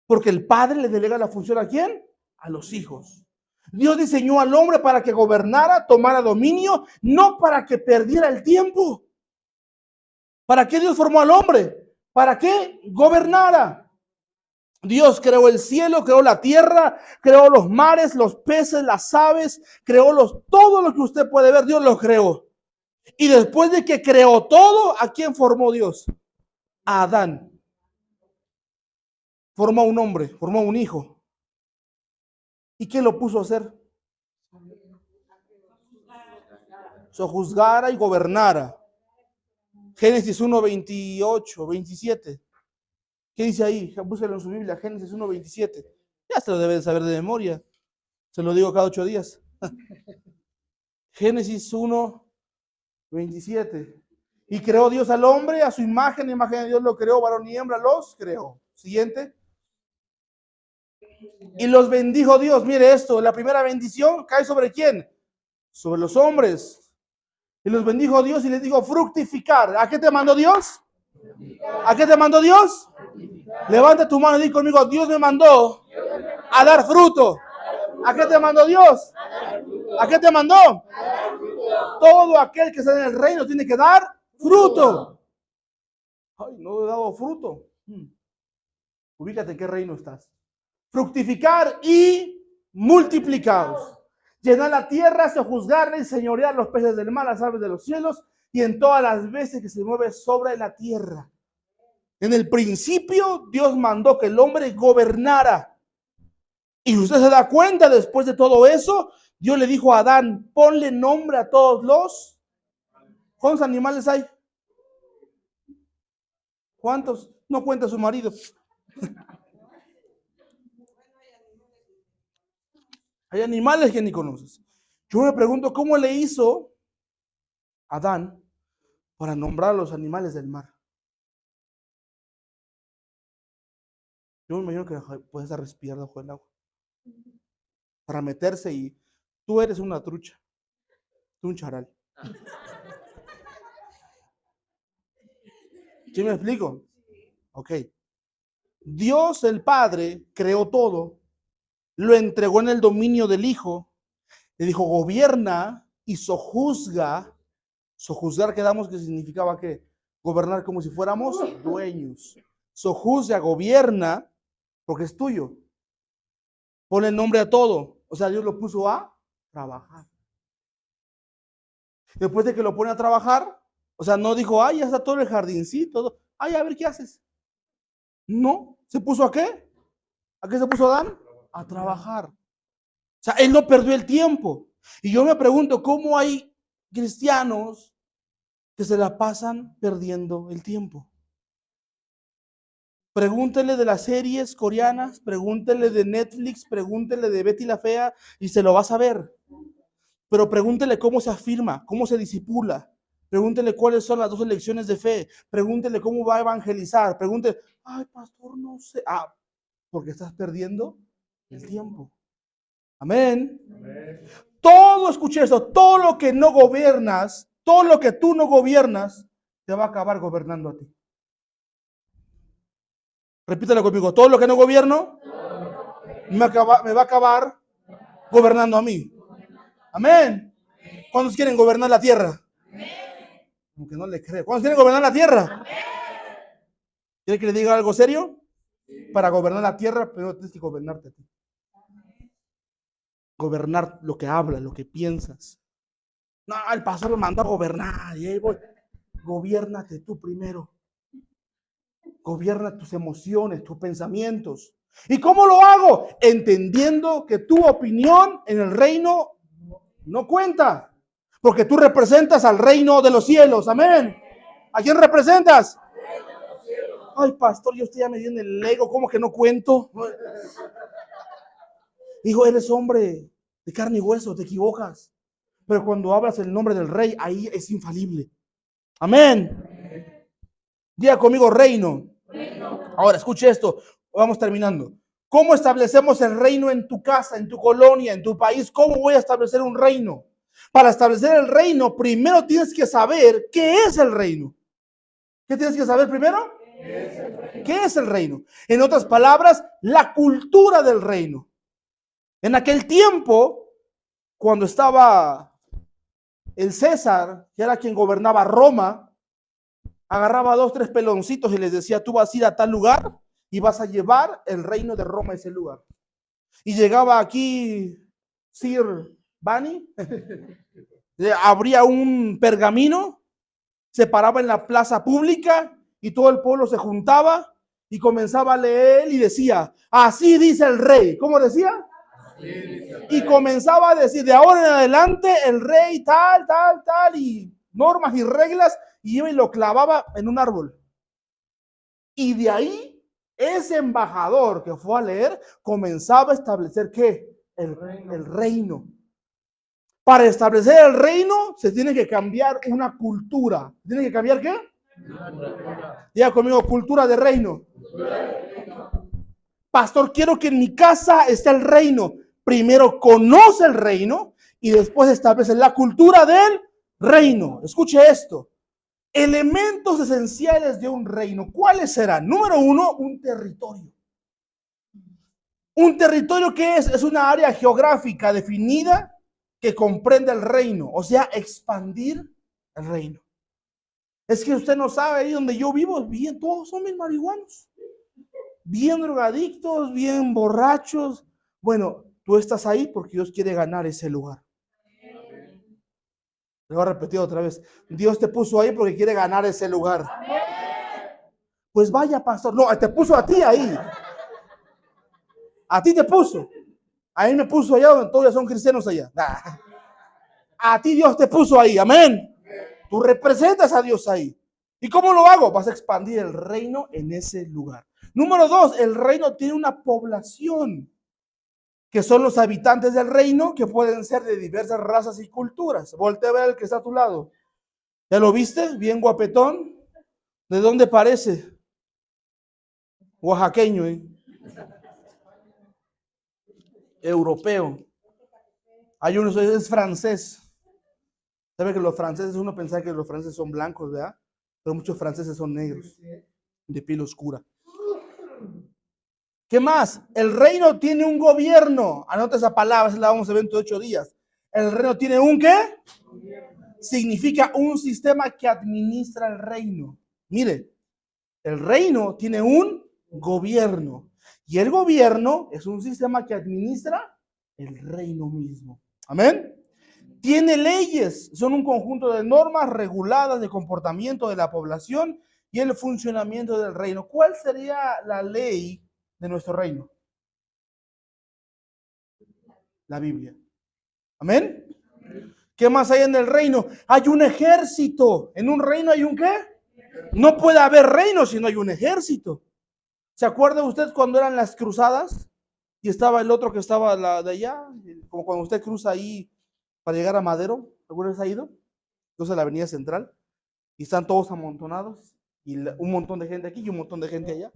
Porque el padre le delega la función ¿a quién? A los hijos. Dios diseñó al hombre para que gobernara, tomara dominio, no para que perdiera el tiempo. ¿Para qué Dios formó al hombre? ¿Para qué gobernara? Dios creó el cielo, creó la tierra, creó los mares, los peces, las aves, creó todo lo que usted puede ver, Dios lo creó. Y después de que creó todo, ¿a quién formó Dios? A Adán. Formó a un hombre, formó a un hijo. ¿Y qué lo puso a hacer? Sojuzgara y gobernara. Génesis 1, 28, 27. ¿Qué dice ahí? Búsquelo en su Biblia, Génesis 1, 27. Ya se lo deben saber de memoria. Se lo digo cada 8 días. Génesis 1, 27. Y creó Dios al hombre, a su imagen de Dios lo creó, varón y hembra los creó. Siguiente. Y los bendijo Dios. Mire esto, la primera bendición cae ¿sobre quién? Sobre los hombres. Y los bendijo Dios y les dijo fructificar. ¿A qué te mandó Dios? ¿A qué te mandó Dios? Levanta tu mano y di conmigo, Dios me mandó a dar fruto. ¿A qué te mandó Dios? ¿A qué te mandó? Todo aquel que está en el reino tiene que dar fruto. Ay, no he dado fruto. Ubícate en qué reino estás. Fructificar y multiplicaos. Llenar la tierra, sojuzgarla y señorear los peces del mar, las aves de los cielos y en todas las veces que se mueve sobre la tierra. En el principio, Dios mandó que el hombre gobernara. Y usted se da cuenta, después de todo eso, Dios le dijo a Adán, ponle nombre a todos los... ¿Cuántos animales hay? ¿Cuántos? No cuenta su marido. Hay animales que ni conoces. Yo me pregunto, ¿cómo le hizo Adán para nombrar a los animales del mar? Yo me imagino que puede estar respirando bajo el agua. Para meterse y tú eres una trucha. Tú un charal. ¿Sí me explico? Ok. Dios el Padre creó todo, lo entregó en el dominio del Hijo, le dijo, gobierna y sojuzga. Sojuzgar, quedamos que significaba que gobernar como si fuéramos dueños. Sojuzga, gobierna, porque es tuyo. Pone el nombre a todo. O sea, Dios lo puso a trabajar. Después de que lo pone a trabajar, o sea, no dijo, ay, ya está todo el jardincito. Ay, a ver qué haces. No, ¿se puso a qué? ¿A qué se puso Adán? A trabajar. O sea, él no perdió el tiempo. Y yo me pregunto, ¿cómo hay cristianos que se la pasan perdiendo el tiempo? Pregúntele de las series coreanas, pregúntele de Netflix, pregúntele de Betty la Fea y se lo vas a ver. Pero pregúntele cómo se afirma, cómo se disipula. Pregúntele cuáles son las 2 lecciones de fe. Pregúntele cómo va a evangelizar. Pregúntele, ay, pastor, no sé. Ah, porque estás perdiendo el tiempo. Amén. Amén. Todo, escuche esto, todo lo que no gobiernas, todo lo que tú no gobiernas, te va a acabar gobernando a ti. Repítelo conmigo, todo lo que no gobierno, me va a acabar gobernando a mí. Amén. ¿Cuántos quieren gobernar la tierra? Aunque no le creo. ¿Cuántos quieren gobernar la tierra? ¿Quiere que le diga algo serio? Para gobernar la tierra, pero tienes que gobernarte a ti. Gobernar lo que hablas, lo que piensas. No, el pastor me mandó a gobernar y ahí voy. Gobiérnate tú primero. Gobierna tus emociones, tus pensamientos. ¿Y cómo lo hago? Entendiendo que tu opinión en el reino no cuenta. Porque tú representas al reino de los cielos. Amén. ¿A quién representas? Ay, pastor, yo estoy ya me dio en el ego. ¿Cómo que no cuento? Hijo, eres hombre de carne y hueso, te equivocas. Pero cuando hablas el nombre del rey, ahí es infalible. Amén. Diga conmigo reino. Ahora, escuche esto. Vamos terminando. ¿Cómo establecemos el reino en tu casa, en tu colonia, en tu país? ¿Cómo voy a establecer un reino? Para establecer el reino, primero tienes que saber qué es el reino. ¿Qué tienes que saber primero? ¿Qué es el reino? En otras palabras, la cultura del reino. En aquel tiempo, cuando estaba el César, que era quien gobernaba Roma, agarraba 2, 3 peloncitos y les decía, tú vas a ir a tal lugar y vas a llevar el reino de Roma a ese lugar. Y llegaba aquí Sir Bani, abría un pergamino, se paraba en la plaza pública y todo el pueblo se juntaba y comenzaba a leer y decía, así dice el rey. ¿Cómo decía? Y comenzaba a decir, de ahora en adelante el rey tal, y normas y reglas, y iba y lo clavaba en un árbol. Y de ahí, ese embajador que fue a leer, comenzaba a establecer ¿qué? El reino. Para establecer el reino, se tiene que cambiar una cultura. ¿Tiene que cambiar qué? Diga conmigo, cultura de reino. Pastor, quiero que en mi casa esté el reino. Primero conoce el reino y después establece la cultura del reino. Escuche esto. Elementos esenciales de un reino. ¿Cuáles serán? Número 1, un territorio. Un territorio que es una área geográfica definida que comprende el reino. O sea, expandir el reino. Es que usted no sabe, ahí donde yo vivo, bien, todos son mis marihuanos. bien drogadictos, bien borrachos. Bueno, tú estás ahí porque Dios quiere ganar ese lugar. Lo voy a repetir otra vez. Dios te puso ahí porque quiere ganar ese lugar. Pues vaya, pastor. No, te puso a ti ahí. A ti te puso. A mí me puso allá donde todos son cristianos allá. Nah. A ti Dios te puso ahí. Amén. Tú representas a Dios ahí. ¿Y cómo lo hago? Vas a expandir el reino en ese lugar. Número 2, el reino tiene una población, que son los habitantes del reino, que pueden ser de diversas razas y culturas. Voltea a ver al que está a tu lado. ¿Ya lo viste? Bien guapetón. ¿De dónde parece? Oaxaqueño, europeo. Hay uno que es francés. ¿Sabe que los franceses, uno pensaba que los franceses son blancos, ¿verdad? Pero muchos franceses son negros, de piel oscura. ¿Qué más? El reino tiene un gobierno. Anota esa palabra, esa la vamos a ver en 8 días. El reino tiene un ¿qué? Significa un sistema que administra el reino. Mire, el reino tiene un gobierno. Y el gobierno es un sistema que administra el reino mismo. Amén. Tiene leyes, son un conjunto de normas reguladas de comportamiento de la población y el funcionamiento del reino. ¿Cuál sería la ley de nuestro reino? La Biblia. Amén. ¿Qué más hay en el reino? Hay un ejército. En un reino hay un ¿qué? No puede haber reino si no hay un ejército. ¿Se acuerda usted cuando eran las cruzadas? Y estaba el otro que estaba de allá, como cuando usted cruza ahí para llegar a Madero. ¿Alguna vez ha ido? Entonces la avenida central. Y están todos amontonados. Y un montón de gente aquí y un montón de gente allá.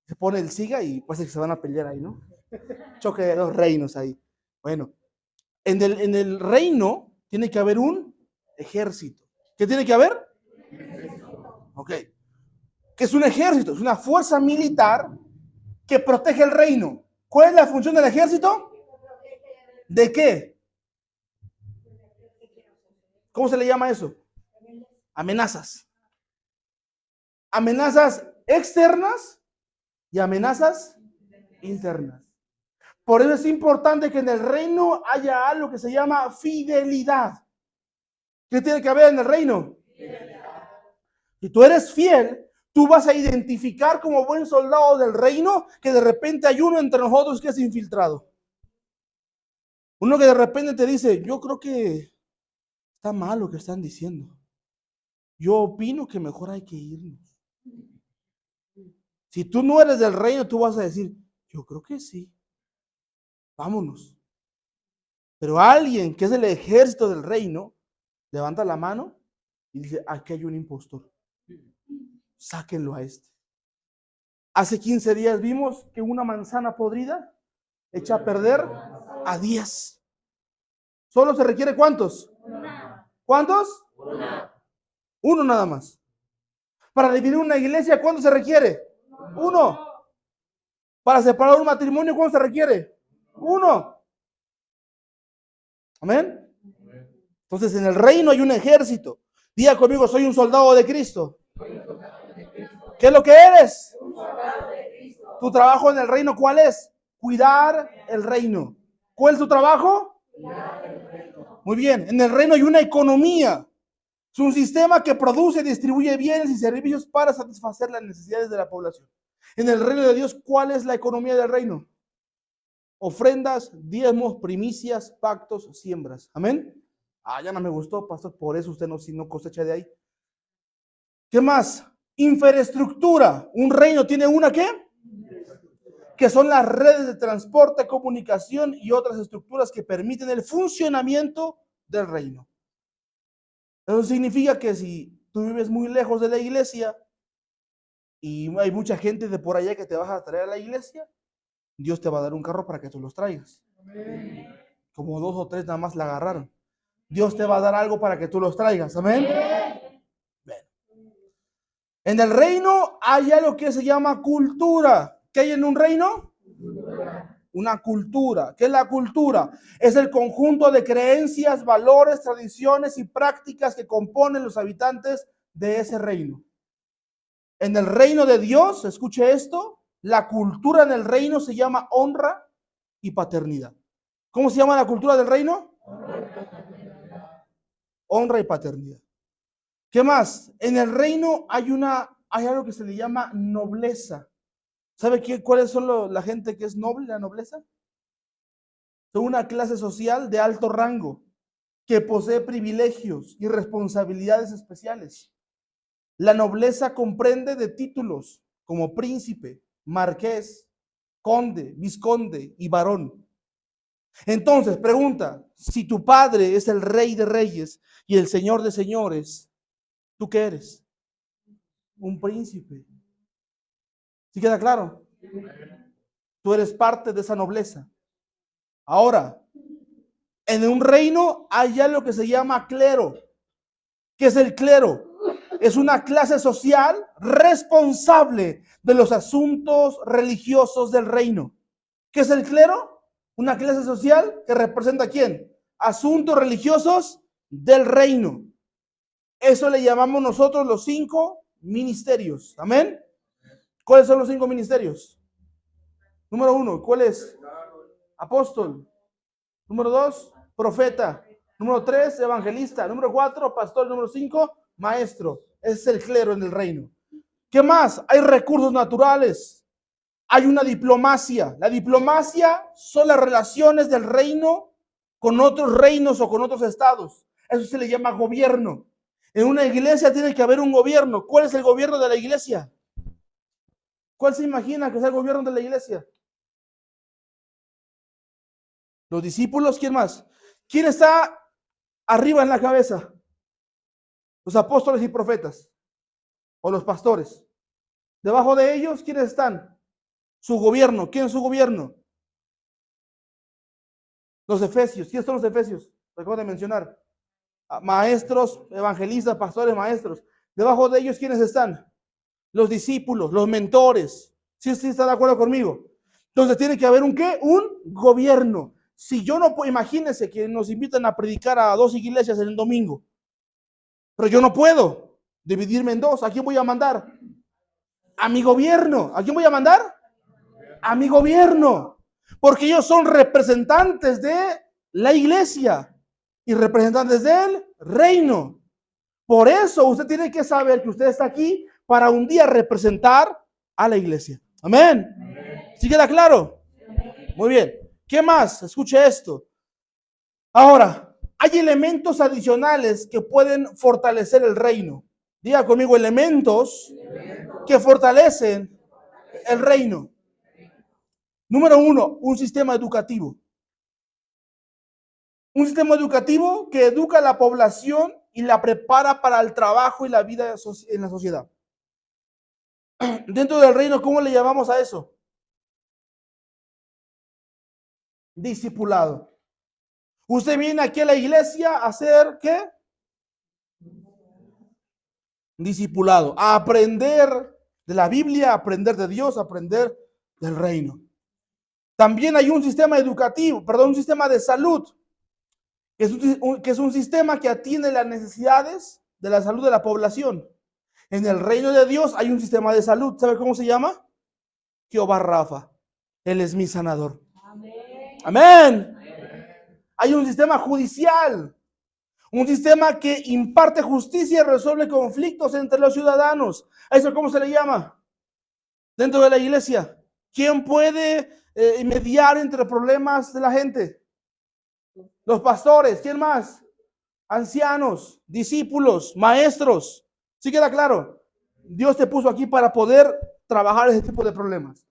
Se pone el siga y parece que se van a pelear ahí, ¿no? Choque de los reinos ahí. Bueno, en el reino tiene que haber un ejército. ¿Qué tiene que haber? Ok. ¿Qué es un ejército? Es una fuerza militar que protege el reino. ¿Cuál es la función del ejército? ¿De qué? ¿Cómo se le llama eso? Amenazas. Amenazas externas y amenazas internas. Por eso es importante que en el reino haya algo que se llama fidelidad. ¿Qué tiene que haber en el reino? Si tú eres fiel, tú vas a identificar como buen soldado del reino que de repente hay uno entre nosotros que es infiltrado. Uno que de repente te dice, yo creo que está mal lo que están diciendo. Yo opino que mejor hay que irnos. Si tú no eres del reino, tú vas a decir, yo creo que sí. Vámonos. Pero alguien que es del ejército del reino, levanta la mano y dice, aquí hay un impostor. Sáquenlo a este. Hace 15 días vimos que una manzana podrida echa a perder a 10. ¿Solo se requiere cuántos? ¿Cuántos? Uno nada más. Para dividir una iglesia, ¿cuánto se requiere? Uno. Para separar un matrimonio, ¿cuánto se requiere? Uno. Amén. Entonces en el reino hay un ejército. Diga conmigo, soy un soldado de Cristo. ¿Qué es lo que eres? Tu trabajo en el reino, ¿cuál es? Cuidar el reino. ¿Cuál es tu trabajo? Muy bien, en el reino hay una economía. Es un sistema que produce y distribuye bienes y servicios para satisfacer las necesidades de la población. En el reino de Dios, ¿cuál es la economía del reino? Ofrendas, diezmos, primicias, pactos, siembras. Amén. Ya no me gustó, pastor, por eso usted no cosecha de ahí. ¿Qué más? Infraestructura. Un reino tiene una ¿qué? Que son las redes de transporte, comunicación y otras estructuras que permiten el funcionamiento del reino. Eso significa que si tú vives muy lejos de la iglesia y hay mucha gente de por allá que te vas a traer a la iglesia, Dios te va a dar un carro para que tú los traigas. Amén. Como 2 o 3 nada más la agarraron. Dios te va a dar algo para que tú los traigas. Amén. Bien. En el reino hay algo que se llama cultura. ¿Qué hay en un reino? Una cultura. ¿Qué es la cultura? Es el conjunto de creencias, valores, tradiciones y prácticas que componen los habitantes de ese reino. En el reino de Dios, escuche esto, la cultura en el reino se llama honra y paternidad. ¿Cómo se llama la cultura del reino? Honra y paternidad. ¿Qué más? En el reino hay algo que se le llama nobleza. ¿Sabe cuáles son la gente que es noble, la nobleza? Son una clase social de alto rango que posee privilegios y responsabilidades especiales. La nobleza comprende de títulos como príncipe, marqués, conde, vizconde y barón. Entonces, pregunta, si tu padre es el rey de reyes y el señor de señores, ¿tú qué eres? Un príncipe. ¿Sí queda claro? Tú eres parte de esa nobleza. Ahora, en un reino hay algo que se llama clero. ¿Qué es el clero? Es una clase social responsable de los asuntos religiosos del reino. ¿Qué es el clero? Una clase social que representa ¿a quién? Asuntos religiosos del reino. Eso le llamamos nosotros los 5 ministerios. ¿Amén? ¿Cuáles son los 5 ministerios? Número 1, ¿cuál es? Apóstol. Número 2, profeta. Número 3, evangelista. Número 4, pastor. Número 5, maestro. Ese es el clero en el reino. ¿Qué más? Hay recursos naturales. Hay una diplomacia. La diplomacia son las relaciones del reino con otros reinos o con otros estados. Eso se le llama gobierno. En una iglesia tiene que haber un gobierno. ¿Cuál es el gobierno de la iglesia? ¿Cuál se imagina que es el gobierno de la iglesia? Los discípulos, ¿quién más? ¿Quién está arriba en la cabeza? Los apóstoles y profetas. O los pastores. Debajo de ellos, ¿quiénes están? Su gobierno. ¿Quién es su gobierno? Los efesios. ¿Quiénes son los efesios? Lo acabo de mencionar. Maestros, evangelistas, pastores, maestros. Debajo de ellos, ¿quiénes están? Los discípulos, los mentores. ¿Sí está de acuerdo conmigo? Entonces tiene que haber un ¿qué? Un gobierno. Si yo no puedo, imagínense que nos invitan a predicar a 2 iglesias en el domingo. Pero yo no puedo dividirme en 2. ¿A quién voy a mandar? A mi gobierno. ¿A quién voy a mandar? A mi gobierno. Porque ellos son representantes de la iglesia y representantes del reino. Por eso usted tiene que saber que usted está aquí para un día representar a la iglesia. Amén. ¿Sí queda claro? Muy bien. ¿Qué más? Escuche esto. Ahora, hay elementos adicionales que pueden fortalecer el reino. Diga conmigo, elementos que fortalecen el reino. Número 1, un sistema educativo. Un sistema educativo que educa a la población y la prepara para el trabajo y la vida en la sociedad. Dentro del reino, ¿cómo le llamamos a eso? Discipulado. Usted viene aquí a la iglesia a hacer ¿qué? Discipulado. A aprender de la Biblia, a aprender de Dios, a aprender del reino. También hay un sistema educativo, un sistema de salud, que es un sistema que atiende las necesidades de la salud de la población. En el reino de Dios hay un sistema de salud. ¿Sabe cómo se llama? Jehová Rafa. Él es mi sanador. Amén. Amén. Hay un sistema judicial. Un sistema que imparte justicia y resuelve conflictos entre los ciudadanos. ¿A eso cómo se le llama? Dentro de la iglesia. ¿Quién puede mediar entre problemas de la gente? Los pastores. ¿Quién más? Ancianos, discípulos, maestros. ¿Sí queda claro? Dios te puso aquí para poder trabajar ese tipo de problemas.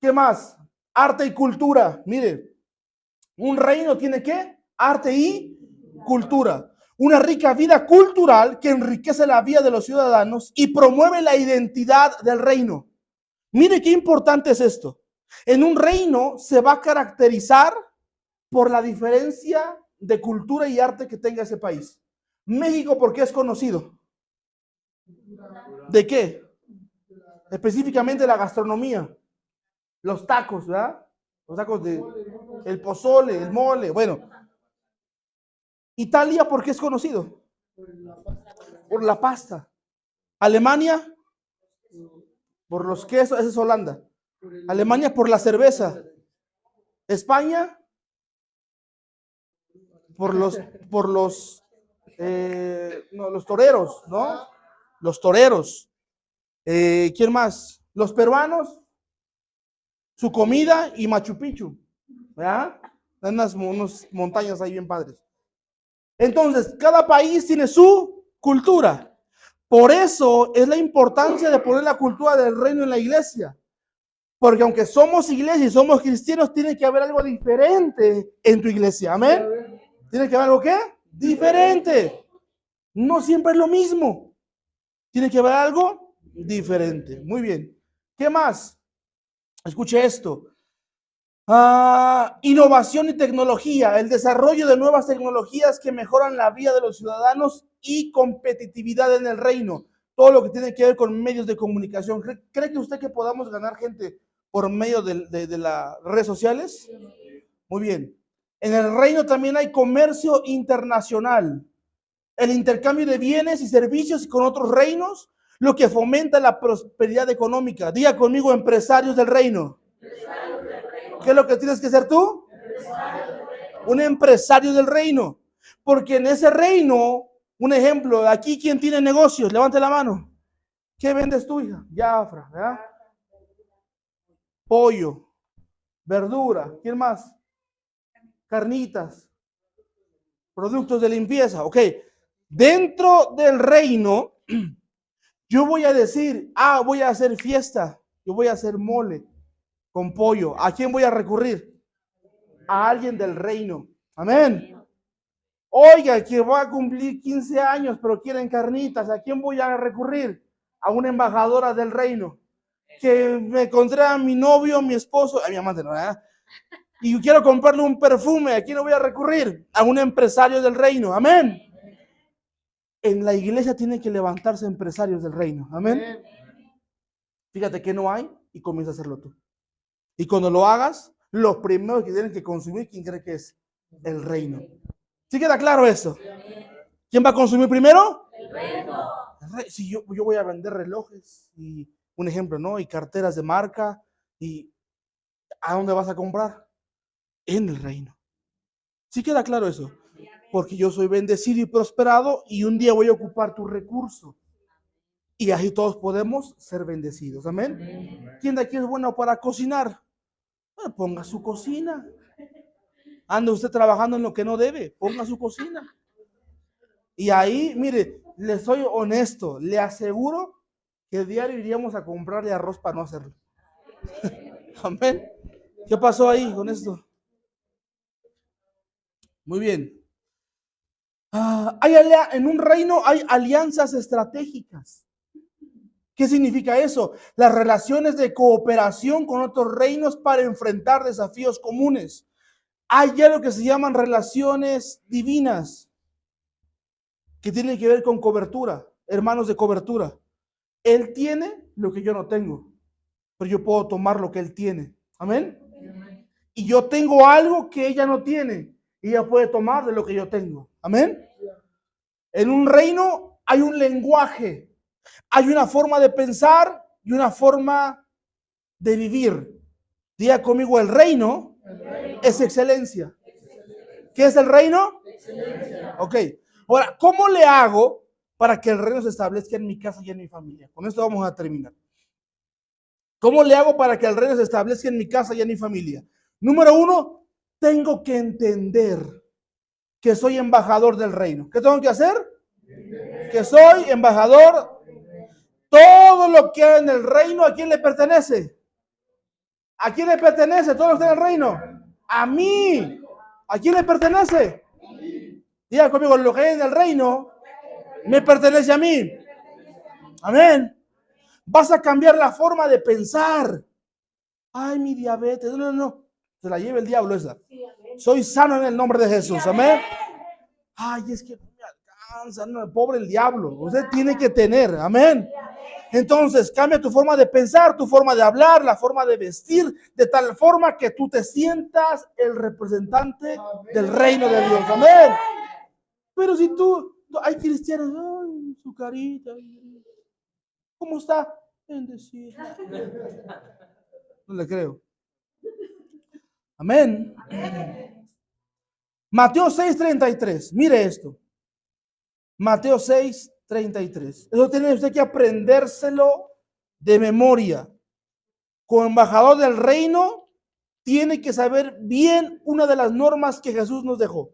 ¿Qué más? Arte y cultura. Mire, un reino tiene ¿qué? Arte y cultura. Una rica vida cultural que enriquece la vida de los ciudadanos y promueve la identidad del reino. Mire qué importante es esto. En un reino se va a caracterizar por la diferencia de cultura y arte que tenga ese país. México, ¿por qué es conocido? ¿De qué? Específicamente la gastronomía. Los tacos, ¿verdad? Los tacos de el pozole, el mole, bueno. Italia, ¿por qué es conocido? Por la pasta. Alemania, por los quesos, esa es Holanda. Alemania por la cerveza. España por los los toreros, ¿no? Los toreros. ¿Quién más? Los peruanos, su comida y Machu Picchu, ¿verdad? Unas montañas ahí bien padres. Entonces, cada país tiene su cultura. Por eso es la importancia de poner la cultura del reino en la iglesia. Porque aunque somos iglesia y somos cristianos, tiene que haber algo diferente en tu iglesia. Amén. Tiene que haber algo ¿qué? Diferente. No siempre es lo mismo. Tiene que haber algo diferente. Muy bien. ¿Qué más? Escuche esto. Innovación y tecnología. El desarrollo de nuevas tecnologías que mejoran la vida de los ciudadanos y competitividad en el reino. Todo lo que tiene que ver con medios de comunicación. ¿Cree que usted que podamos ganar gente por medio de las redes sociales? Muy bien. En el reino también hay comercio internacional. El intercambio de bienes y servicios con otros reinos, lo que fomenta la prosperidad económica. Diga conmigo, empresarios del reino. ¿Qué es lo que tienes que ser tú? Un empresario del reino. Porque en ese reino, un ejemplo, aquí ¿quién tiene negocios? Levante la mano. ¿Qué vendes tú, hija? Jafra, ¿verdad? Pollo, verdura, ¿quién más? Carnitas, productos de limpieza. Ok, dentro del reino, yo voy a decir, voy a hacer fiesta, yo voy a hacer mole con pollo. ¿A quién voy a recurrir? A alguien del reino. Amén. Oiga, que voy a cumplir 15 años, pero quieren carnitas. ¿A quién voy a recurrir? A una embajadora del reino. Que me encontré a mi novio, mi esposo, a mi amante, ¿no? ¿Verdad? Y quiero comprarle un perfume. ¿A quién voy a recurrir? A un empresario del reino. Amén. En la iglesia tienen que levantarse empresarios del reino. Amén. Fíjate que no hay y comienza a hacerlo tú. Y cuando lo hagas, los primeros que tienen que consumir, ¿quién cree que es? El reino. ¿Sí queda claro eso? ¿Quién va a consumir primero? El reino. Si yo voy a vender relojes y un ejemplo, ¿no? Y carteras de marca. ¿Y a dónde vas a comprar? En el reino. ¿Sí queda claro eso? Porque yo soy bendecido y prosperado y un día voy a ocupar tu recurso. Y así todos podemos ser bendecidos. Amén. ¿Quién de aquí es bueno para cocinar? Bueno, ponga su cocina. Anda usted trabajando en lo que no debe, ponga su cocina. Y ahí, mire, le soy honesto, le aseguro que diario iríamos a comprarle arroz para no hacerlo. Amén. ¿Qué pasó ahí con esto? Muy bien. En un reino hay alianzas estratégicas. ¿Qué significa eso? Las relaciones de cooperación con otros reinos para enfrentar desafíos comunes. Hay algo que se llaman relaciones divinas, que tienen que ver con cobertura, hermanos de cobertura. Él tiene lo que yo no tengo, pero yo puedo tomar lo que él tiene. Amén. Y yo tengo algo que ella no tiene, y ella puede tomar de lo que yo tengo. Amén. En un reino hay un lenguaje, hay una forma de pensar y una forma de vivir. Diga conmigo, el reino es excelencia. ¿Qué es el reino? Excelencia. Ok. Ahora, ¿cómo le hago para que el reino se establezca en mi casa y en mi familia? Con esto vamos a terminar. ¿Cómo le hago para que el reino se establezca en mi casa y en mi familia? Número uno, tengo que entender que soy embajador del reino. ¿Qué tengo que hacer? Que soy embajador. Todo lo que hay en el reino, ¿a quién le pertenece? ¿A quién le pertenece todo lo que está en el reino? A mí. ¿A quién le pertenece? Diga conmigo, lo que hay en el reino me pertenece a mí. Amén. Vas a cambiar la forma de pensar. Ay, mi diabetes. No. Se la lleva el diablo esa. Soy sano en el nombre de Jesús. Amén. Ay, es que no me alcanza. No, pobre el diablo. Usted tiene que tener. Amén. Entonces, cambia tu forma de pensar, tu forma de hablar, la forma de vestir, de tal forma que tú te sientas el representante del reino de Dios. Amén. Pero si tú, hay cristianos, ay, su carita, ¿cómo está? bendecir. No le creo. Amén. Mateo 6:33. Mire esto. Mateo 6:33. Eso tiene usted que aprendérselo de memoria. Como embajador del reino, tiene que saber bien una de las normas que Jesús nos dejó.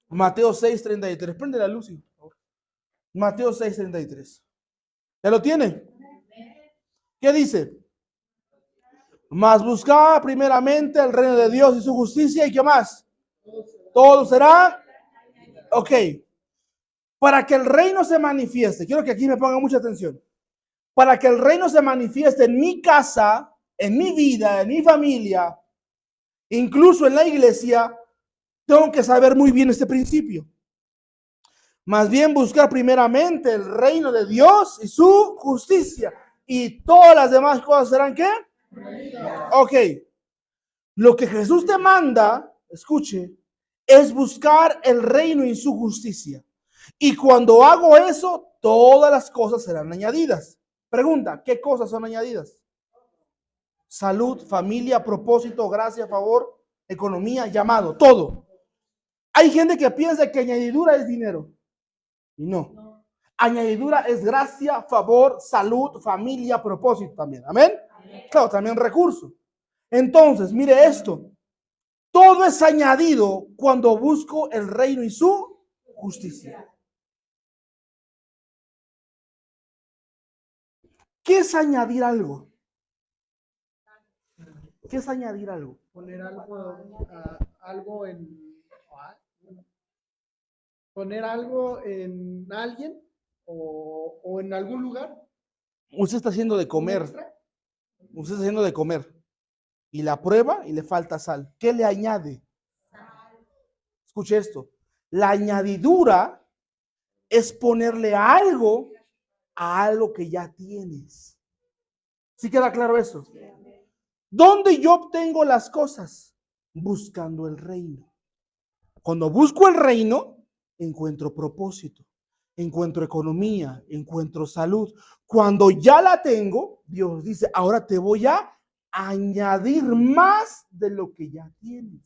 Mateo 6:33. Prende la luz, por favor. Mateo 6:33. ¿Ya lo tiene? ¿Qué dice? Mas buscad primeramente el reino de Dios y su justicia, ¿y qué más? Todo será. Ok. Para que el reino se manifieste, quiero que aquí me pongan mucha atención. Para que el reino se manifieste en mi casa, en mi vida, en mi familia, incluso en la iglesia, tengo que saber muy bien este principio. Más bien buscar primeramente el reino de Dios y su justicia. Y todas las demás cosas serán ¿qué? Ok. Lo que Jesús te manda, escuche, es buscar el reino y su justicia. Y cuando hago eso, todas las cosas serán añadidas. Pregunta, ¿qué cosas son añadidas? Salud, familia, propósito, gracia, favor, economía, llamado, todo. Hay gente que piensa que añadidura es dinero. Y no. Añadidura es gracia, favor, salud, familia, propósito también. ¿Amén? Claro, también recursos. Entonces, mire esto. Todo es añadido cuando busco el reino y su justicia. ¿Qué es añadir algo? ¿Qué es añadir algo?
Poner algo en alguien o en algún lugar.
Usted está haciendo de comer. Usted está haciendo de comer. Y la prueba y le falta sal. ¿Qué le añade? Escuche esto. La añadidura es ponerle algo a algo que ya tienes. ¿Sí queda claro eso? ¿Dónde yo obtengo las cosas? Buscando el reino. Cuando busco el reino, encuentro propósito, encuentro economía, encuentro salud. Cuando ya la tengo, Dios dice, ahora te voy a añadir más de lo que ya tienes.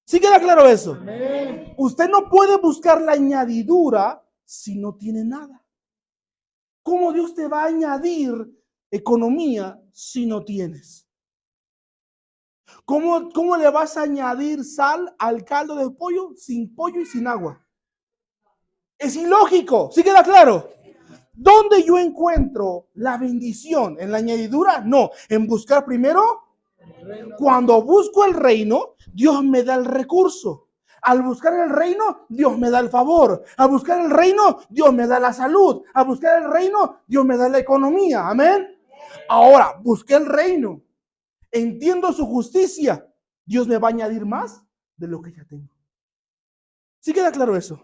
¿Sí queda claro eso?
Amén.
Usted no puede buscar la añadidura si no tiene nada. ¿Cómo Dios te va a añadir economía si no tienes? ¿Cómo le vas a añadir sal al caldo de pollo sin pollo y sin agua? Es ilógico. ¿Sí queda claro? ¿Dónde yo encuentro la bendición? ¿En la añadidura? No, en buscar primero. Cuando busco el reino, Dios me da el recurso. Al buscar el reino, Dios me da el favor. Al buscar el reino, Dios me da la salud. Al buscar el reino, Dios me da la economía. Amén. Ahora, busqué el reino. Entiendo su justicia. Dios me va a añadir más de lo que ya tengo. ¿Sí queda claro eso?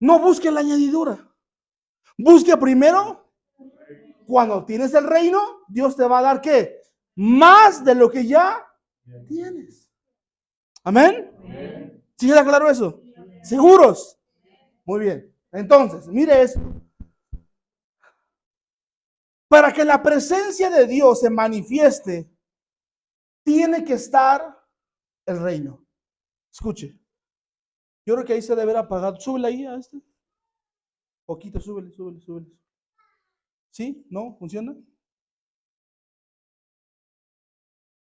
No busque la añadidura. Busque primero. Cuando tienes el reino, Dios te va a dar ¿qué? Más de lo que ya tienes. ¿Amén? ¿Sí queda claro eso? ¿Seguros? Muy bien. Entonces, mire esto. Para que la presencia de Dios se manifieste, tiene que estar el reino. Escuche. Yo creo que ahí se debe haber apagado. Súbele ahí a este. Poquito, súbele. ¿Sí? ¿No? ¿Funciona?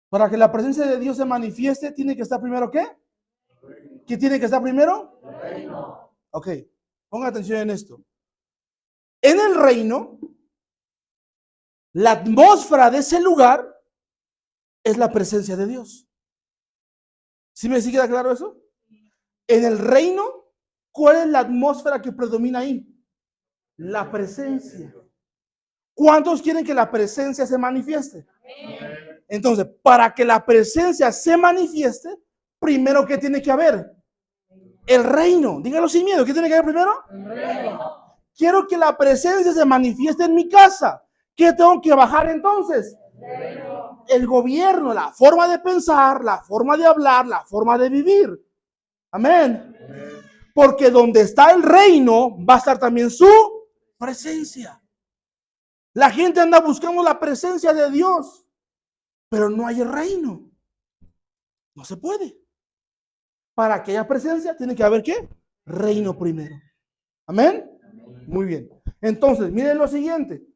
Para que la presencia de Dios se manifieste, tiene que estar primero ¿qué? ¿Qué tiene que estar primero? Reino. Ok, ponga atención en esto. En el reino, la atmósfera de ese lugar es la presencia de Dios. ¿Sí me queda claro eso? En el reino, ¿cuál es la atmósfera que predomina ahí? La presencia. ¿Cuántos quieren que la presencia se manifieste? Entonces, para que la presencia se manifieste, primero, ¿qué tiene que haber? El reino. Dígalo sin miedo. ¿Qué tiene que haber primero? El reino. Quiero que la presencia se manifieste en mi casa. ¿Qué tengo que bajar entonces? El gobierno, la forma de pensar, la forma de hablar, la forma de vivir. Amén. Porque donde está el reino, va a estar también su presencia. La gente anda buscando la presencia de Dios, pero no hay reino. No se puede. Para que haya presencia, tiene que haber ¿qué? Reino primero. ¿Amén? Muy bien. Entonces, miren lo siguiente.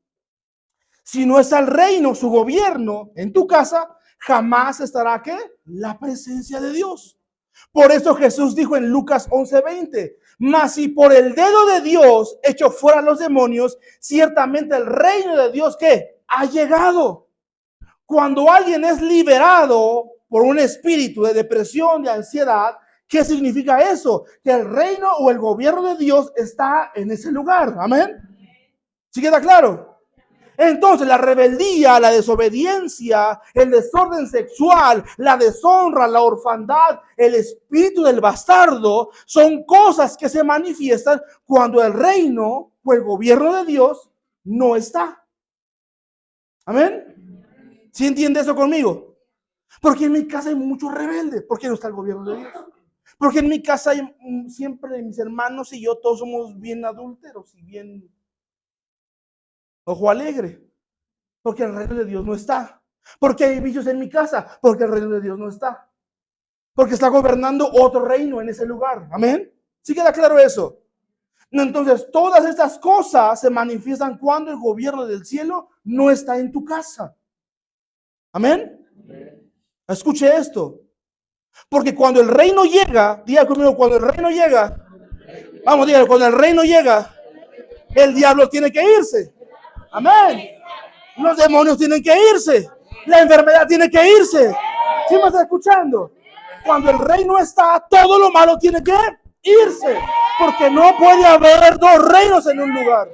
Si no está el reino, su gobierno en tu casa, jamás estará ¿qué? La presencia de Dios. Por eso Jesús dijo en Lucas 11:20, mas si por el dedo de Dios echo fuera los demonios, ciertamente el reino de Dios ¿qué? Ha llegado. Cuando alguien es liberado por un espíritu de depresión, de ansiedad, ¿qué significa eso? Que el reino o el gobierno de Dios está en ese lugar. Amén. ¿Sí queda claro? Entonces la rebeldía, la desobediencia, el desorden sexual, la deshonra, la orfandad, el espíritu del bastardo, son cosas que se manifiestan cuando el reino o el gobierno de Dios no está. Amén. ¿Sí entiende eso conmigo? Porque en mi casa hay muchos rebeldes. ¿Por qué no está el gobierno de Dios? Porque en mi casa hay siempre mis hermanos y yo todos somos bien adúlteros y bien ojo alegre. Porque el reino de Dios no está. Porque hay vicios en mi casa. Porque el reino de Dios no está. Porque está gobernando otro reino en ese lugar. Amén. ¿Sí queda claro eso? Entonces, todas estas cosas se manifiestan cuando el gobierno del cielo no está en tu casa. Amén. Escuche esto. Porque cuando el reino llega, diga conmigo, cuando el reino llega, vamos, dígalo, cuando el reino llega, el diablo tiene que irse. Amén. Los demonios tienen que irse. La enfermedad tiene que irse. ¿Sí me está escuchando? Cuando el reino está, todo lo malo tiene que irse. Porque no puede haber dos reinos en un lugar.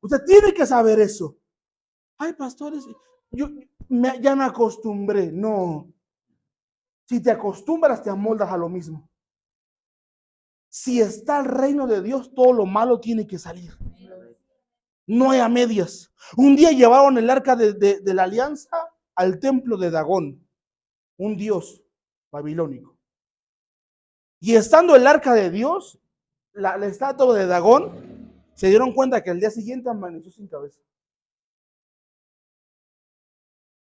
Usted tiene que saber eso. Ay, pastores, ya me acostumbré. No. Si te acostumbras, te amoldas a lo mismo. Si está el reino de Dios, todo lo malo tiene que salir. No hay a medias. Un día llevaron el arca de la alianza al templo de Dagón, un dios babilónico. Y estando el arca de Dios, la estatua de Dagón, se dieron cuenta que el día siguiente amaneció sin cabeza.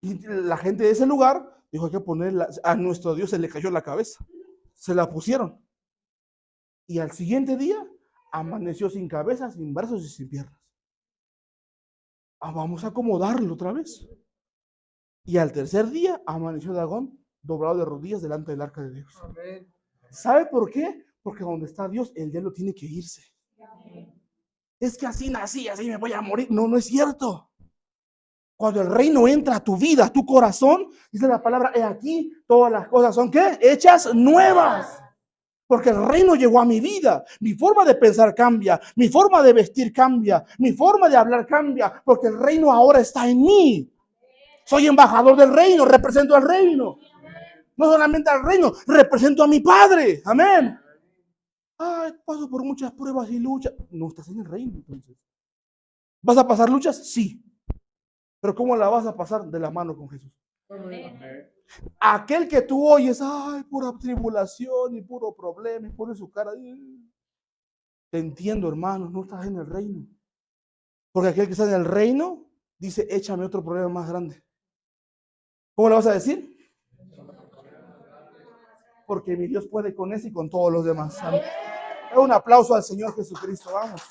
Y la gente de ese lugar dijo: hay que ponerla, a nuestro Dios se le cayó la cabeza. Se la pusieron. Y al siguiente día amaneció sin cabeza, sin brazos y sin piernas. Vamos a acomodarlo otra vez. Y al tercer día amaneció Dagón doblado de rodillas delante del arca de Dios. Amén. ¿Sabe por qué? Porque donde está Dios, el diablo tiene que irse. Es que así nací, así me voy a morir. No, no es cierto. Cuando el reino entra a tu vida, a tu corazón, dice la palabra, he aquí, todas las cosas son ¿qué? Hechas nuevas. Porque el reino llegó a mi vida. Mi forma de pensar cambia. Mi forma de vestir cambia. Mi forma de hablar cambia. Porque el reino ahora está en mí. Soy embajador del reino. Represento al reino. No solamente al reino. Represento a mi Padre. Amén. Ay, paso por muchas pruebas y luchas. No estás en el reino entonces. ¿Vas a pasar luchas? Sí. Pero ¿cómo la vas a pasar? De la mano con Jesús. Amén. Aquel que tú oyes, ay, pura tribulación y puro problema, y pone su cara. Te entiendo, hermano, no estás en el reino. Porque aquel que está en el reino dice: échame otro problema más grande. ¿Cómo le vas a decir? Porque mi Dios puede con ese y con todos los demás. Amén. Un aplauso al Señor Jesucristo, vamos.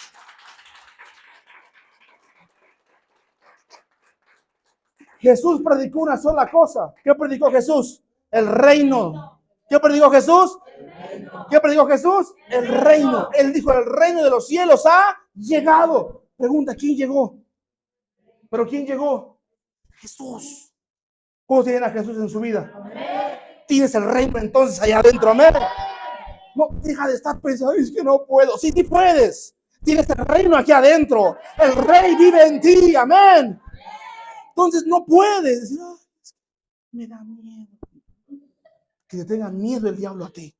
Jesús predicó una sola cosa. ¿Qué predicó Jesús? El reino. ¿Qué predicó Jesús? ¿Qué predicó Jesús? El reino. Él dijo: el reino de los cielos ha llegado. Pregunta: ¿quién llegó? ¿Pero quién llegó? Jesús. ¿Cómo tienen a Jesús en su vida? Tienes el reino entonces allá adentro. Amén. No, deja de estar pensando: es que no puedo. Sí, sí puedes. Tienes el reino aquí adentro. El rey vive en ti. Amén. Entonces no puedes decir: oh, me da miedo. Que te tenga miedo el diablo a ti.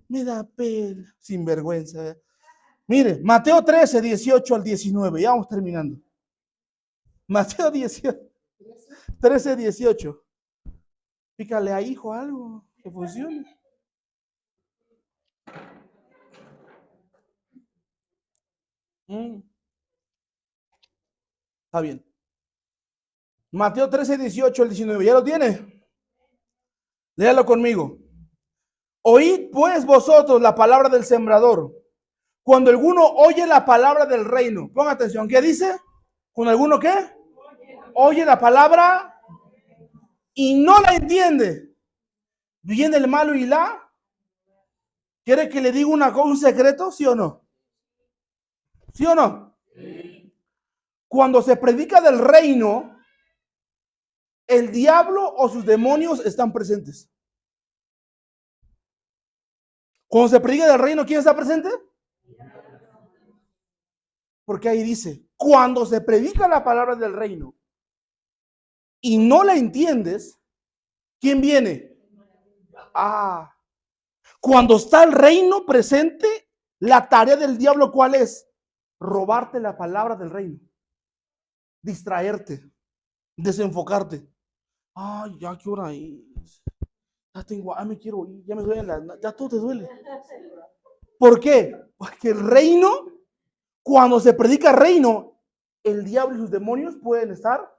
Me da pena. Sin vergüenza. Mire, Mateo 13, 18 al 19. Ya vamos terminando. Mateo 18, 13, 18. Pícale a hijo algo que funcione. Está bien. Mateo 13, 18 al 19. ¿Ya lo tiene? Léalo conmigo. Oíd pues vosotros la palabra del sembrador. Cuando alguno oye la palabra del reino. Ponga atención. ¿Qué dice? ¿Cuando alguno qué? Oye la palabra y no la entiende. Viene el malo y la... ¿Quiere que le diga un secreto? ¿Sí o no? ¿Sí o no? Cuando se predica del reino, el diablo o sus demonios están presentes. Cuando se predica del reino, ¿quién está presente? Porque ahí dice, cuando se predica la palabra del reino y no la entiendes, ¿quién viene? Cuando está el reino presente, la tarea del diablo, ¿cuál es? Robarte la palabra del reino, distraerte, desenfocarte. Ay, ya qué hora es. Me quiero ir, ya me duele ya todo te duele. ¿Por qué? Porque el reino, cuando se predica reino, el diablo y sus demonios pueden estar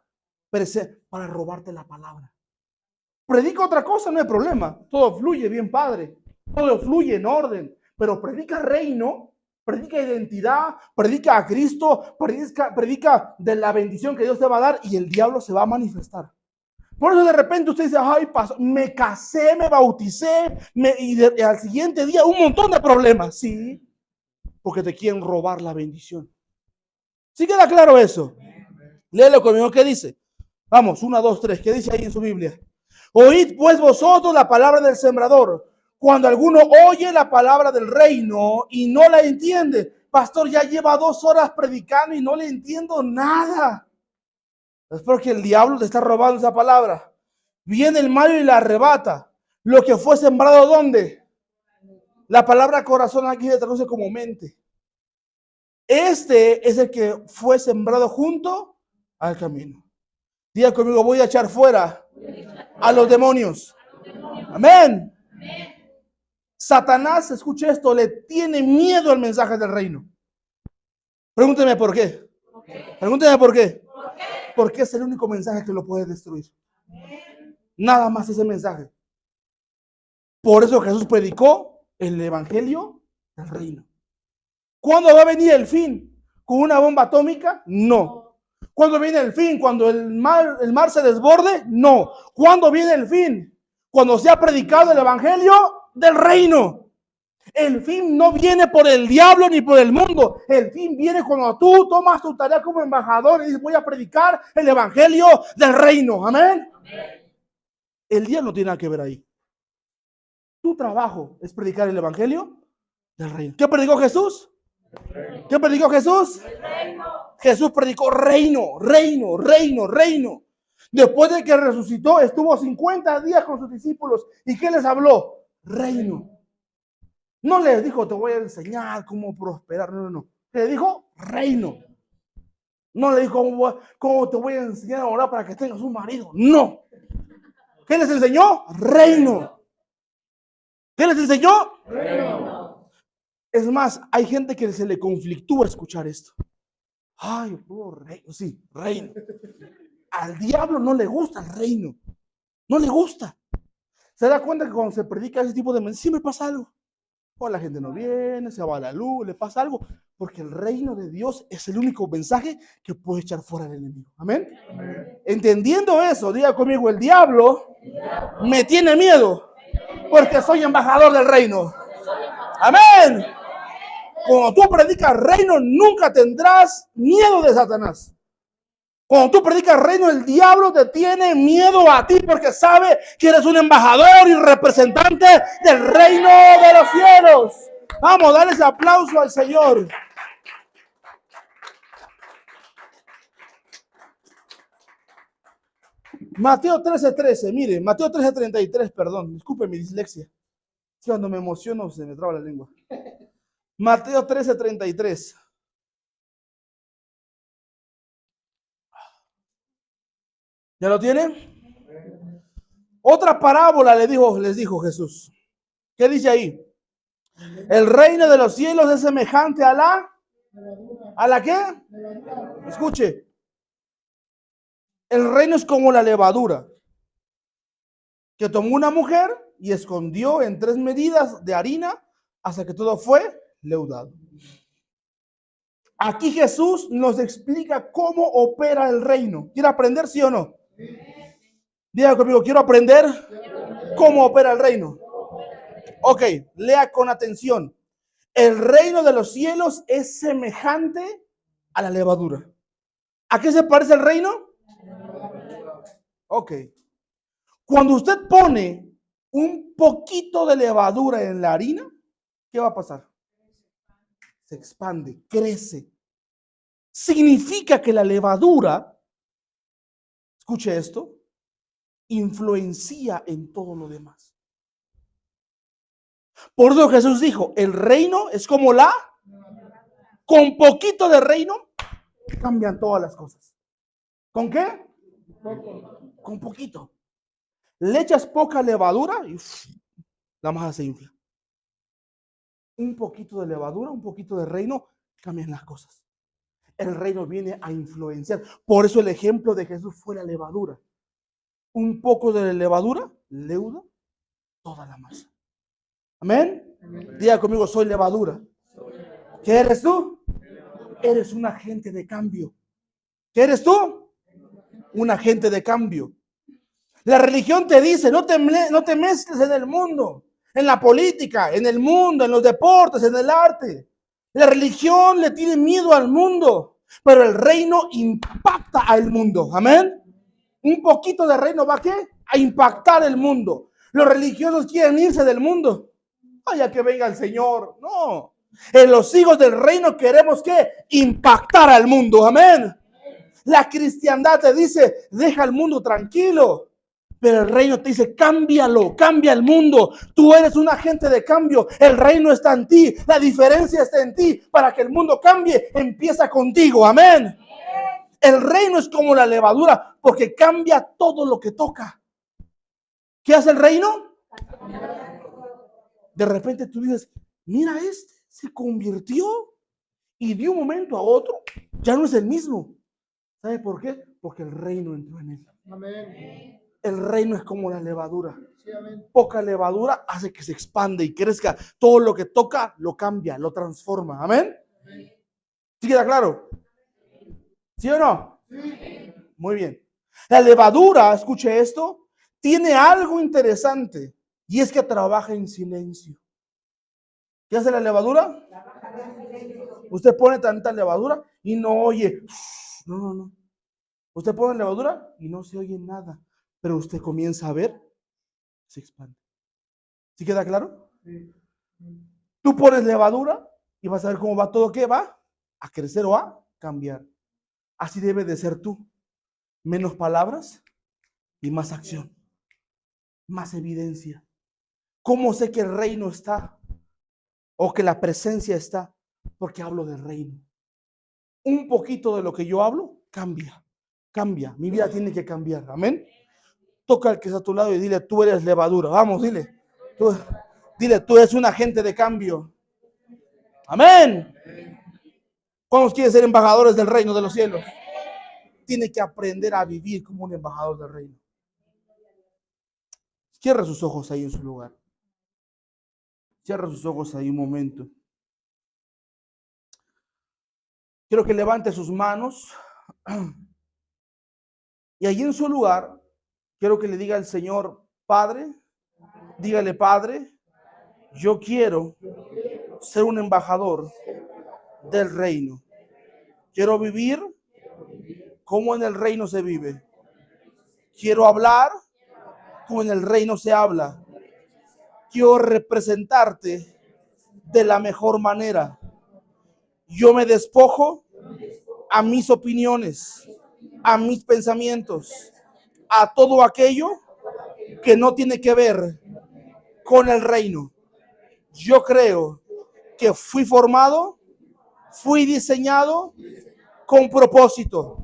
presentes para robarte la palabra. Predica otra cosa, no hay problema. Todo fluye bien, padre. Todo fluye en orden. Pero predica reino, predica identidad, predica a Cristo, predica de la bendición que Dios te va a dar y el diablo se va a manifestar. Por eso de repente usted dice, ay, pasó, me casé, me bauticé, y al siguiente día un montón de problemas. Sí, porque te quieren robar la bendición. ¿Sí queda claro eso? Léelo conmigo, ¿qué dice? Vamos, 1, 2, 3, ¿qué dice ahí en su Biblia? Oíd pues vosotros la palabra del sembrador. Cuando alguno oye la palabra del reino y no la entiende, pastor, ya lleva 2 horas predicando y no le entiendo nada. Es porque el diablo te está robando esa palabra. Viene el malo y la arrebata. Lo que fue sembrado, ¿dónde? La palabra corazón aquí se traduce como mente. Este es el que fue sembrado junto al camino. Diga conmigo, voy a echar fuera a los demonios. Amén. Satanás, escuche esto, le tiene miedo al mensaje del reino. Pregúnteme por qué. Pregúnteme por qué. Porque es el único mensaje que lo puede destruir. Nada más ese mensaje. Por eso Jesús predicó el evangelio del reino. ¿Cuándo va a venir el fin? ¿Con una bomba atómica? No. ¿Cuándo viene el fin? ¿Cuando el mar se desborde? No. ¿Cuándo viene el fin? Cuando se ha predicado el evangelio del reino. El fin no viene por el diablo ni por el mundo. El fin viene cuando tú tomas tu tarea como embajador y dices, voy a predicar el evangelio del reino. Amén. El diablo no tiene nada que ver ahí. Tu trabajo es predicar el evangelio del reino. ¿Qué predicó Jesús? ¿Qué predicó Jesús? Jesús predicó reino. Después de que resucitó, estuvo 50 días con sus discípulos. ¿Y qué les habló? Reino. No les dijo, te voy a enseñar cómo prosperar. No. Le dijo reino. No le dijo, cómo te voy a enseñar a orar para que tengas un marido. No. ¿Qué les enseñó? Reino. ¿Qué les enseñó? Reino. Es más, hay gente que se le conflictúa escuchar esto. Ay, reino. Sí, reino. Al diablo no le gusta el reino. No le gusta. Se da cuenta que cuando se predica ese tipo de mensajes, siempre pasa algo. O la gente no viene, se va a la luz, le pasa algo. Porque el reino de Dios es el único mensaje que puede echar fuera al enemigo. ¿Amén? Amén. Entendiendo eso, diga conmigo, el diablo me tiene miedo porque soy embajador del reino. Amén. Cuando tú predicas reino, nunca tendrás miedo de Satanás. Cuando tú predicas reino, el diablo te tiene miedo a ti porque sabe que eres un embajador y representante del reino de los cielos. Vamos, dale ese aplauso al Señor. Mateo 13:13, mire, Mateo 13:33, perdón, disculpe mi dislexia. Cuando me emociono se me traba la lengua. Mateo 13:33. ¿Ya lo tienen? Otra parábola les dijo Jesús. ¿Qué dice ahí? El reino de los cielos es semejante a la ¿A la qué? Escuche. El reino es como la levadura que tomó una mujer y escondió en 3 medidas de harina hasta que todo fue leudado. Aquí Jesús nos explica cómo opera el reino. ¿Quiere aprender, sí o no? Diga conmigo, quiero aprender cómo opera el reino. Ok, lea con atención. El reino de los cielos es semejante a la levadura. ¿A qué se parece el reino? Ok. Cuando usted pone un poquito de levadura en la harina, ¿qué va a pasar? Se expande, crece. Significa que la levadura, escuche esto, influencia en todo lo demás. Por eso Jesús dijo, el reino es como con poquito de reino cambian todas las cosas. ¿Con qué? Con poquito. Le echas poca levadura y la masa se infla. Un poquito de levadura, un poquito de reino, cambian las cosas. El reino viene a influenciar. Por eso el ejemplo de Jesús fue la levadura. Un poco de levadura leuda toda la masa. Amén. Diga conmigo, soy levadura. ¿Qué eres tú? Eres un agente de cambio. ¿Qué eres tú? Un agente de cambio. La religión te dice, no te mezcles en el mundo, en la política, en el mundo, en los deportes, en el arte. La religión le tiene miedo al mundo, pero el reino impacta al mundo. Amén. Un poquito de reino va ¿a qué? A impactar el mundo. Los religiosos quieren irse del mundo. Vaya que venga el Señor. No. En los hijos del reino queremos ¿qué? Impactar al mundo. Amén. La cristiandad te dice, deja el mundo tranquilo. Pero el reino te dice, cámbialo, cambia el mundo. Tú eres un agente de cambio. El reino está en ti. La diferencia está en ti. Para que el mundo cambie, empieza contigo. Amén. El reino es como la levadura porque cambia todo lo que toca. ¿Qué hace el reino? De repente tú dices, mira, se convirtió y de un momento a otro ya no es el mismo. ¿Sabe por qué? Porque el reino entró en él.
Amén.
El reino es como la levadura.
Sí, amén.
Poca levadura hace que se expande y crezca. Todo lo que toca lo cambia, lo transforma. Amén. ¿Sí queda claro? ¿Sí o no? Sí. Muy bien. La levadura, escuche esto, tiene algo interesante y es que trabaja en silencio. ¿Qué hace la levadura? Usted pone tanta levadura y no oye. No. Usted pone levadura y no se oye nada, pero usted comienza a ver, se expande. ¿Sí queda claro?
Sí.
Tú pones levadura y vas a ver cómo va todo, ¿qué va? A crecer o a cambiar. Así debe de ser tú. Menos palabras y más acción. Más evidencia. ¿Cómo sé que el reino está? O que la presencia está. Porque hablo del reino. Un poquito de lo que yo hablo cambia. Cambia. Mi vida tiene que cambiar. Amén. Toca al que está a tu lado y dile, tú eres levadura. Vamos, dile. Tú eres un agente de cambio. Amén. ¿Cuántos quieren ser embajadores del reino de los cielos? Tiene que aprender a vivir como un embajador del reino. Cierra sus ojos ahí en su lugar. Cierra sus ojos ahí un momento. Quiero que levante sus manos. Y allí en su lugar, quiero que le diga al Señor, Padre, dígale, Padre, yo quiero ser un embajador del reino. Quiero vivir como en el reino se vive. Quiero hablar como en el reino se habla. Quiero representarte de la mejor manera. Yo me despojo a mis opiniones, a mis pensamientos, a todo aquello que no tiene que ver con el reino. Yo creo que fui formado, fui diseñado con propósito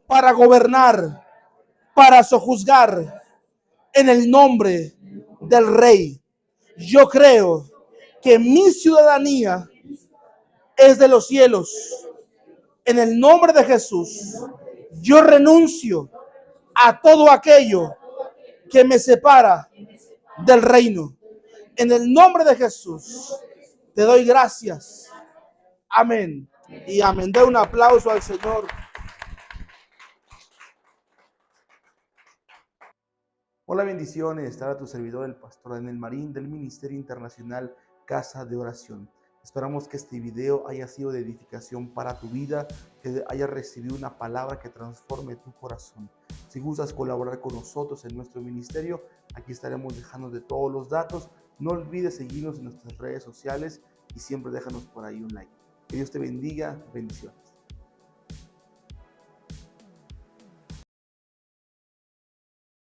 para gobernar, para sojuzgar en el nombre del Rey. Yo creo que mi ciudadanía es de los cielos. En el nombre de Jesús, yo renuncio a todo aquello que me separa del reino. En el nombre de Jesús, te doy gracias. Amén. Y amén. Da un aplauso al Señor. Hola, bendiciones. Estar a tu servidor, el pastor Daniel Marín, del Ministerio Internacional Casa de Oración. Esperamos que este video haya sido de edificación para tu vida, que hayas recibido una palabra que transforme tu corazón. Si gustas colaborar con nosotros en nuestro ministerio, aquí estaremos dejando de todos los datos. No olvides seguirnos en nuestras redes sociales y siempre déjanos por ahí un like. Que Dios te bendiga. Bendiciones.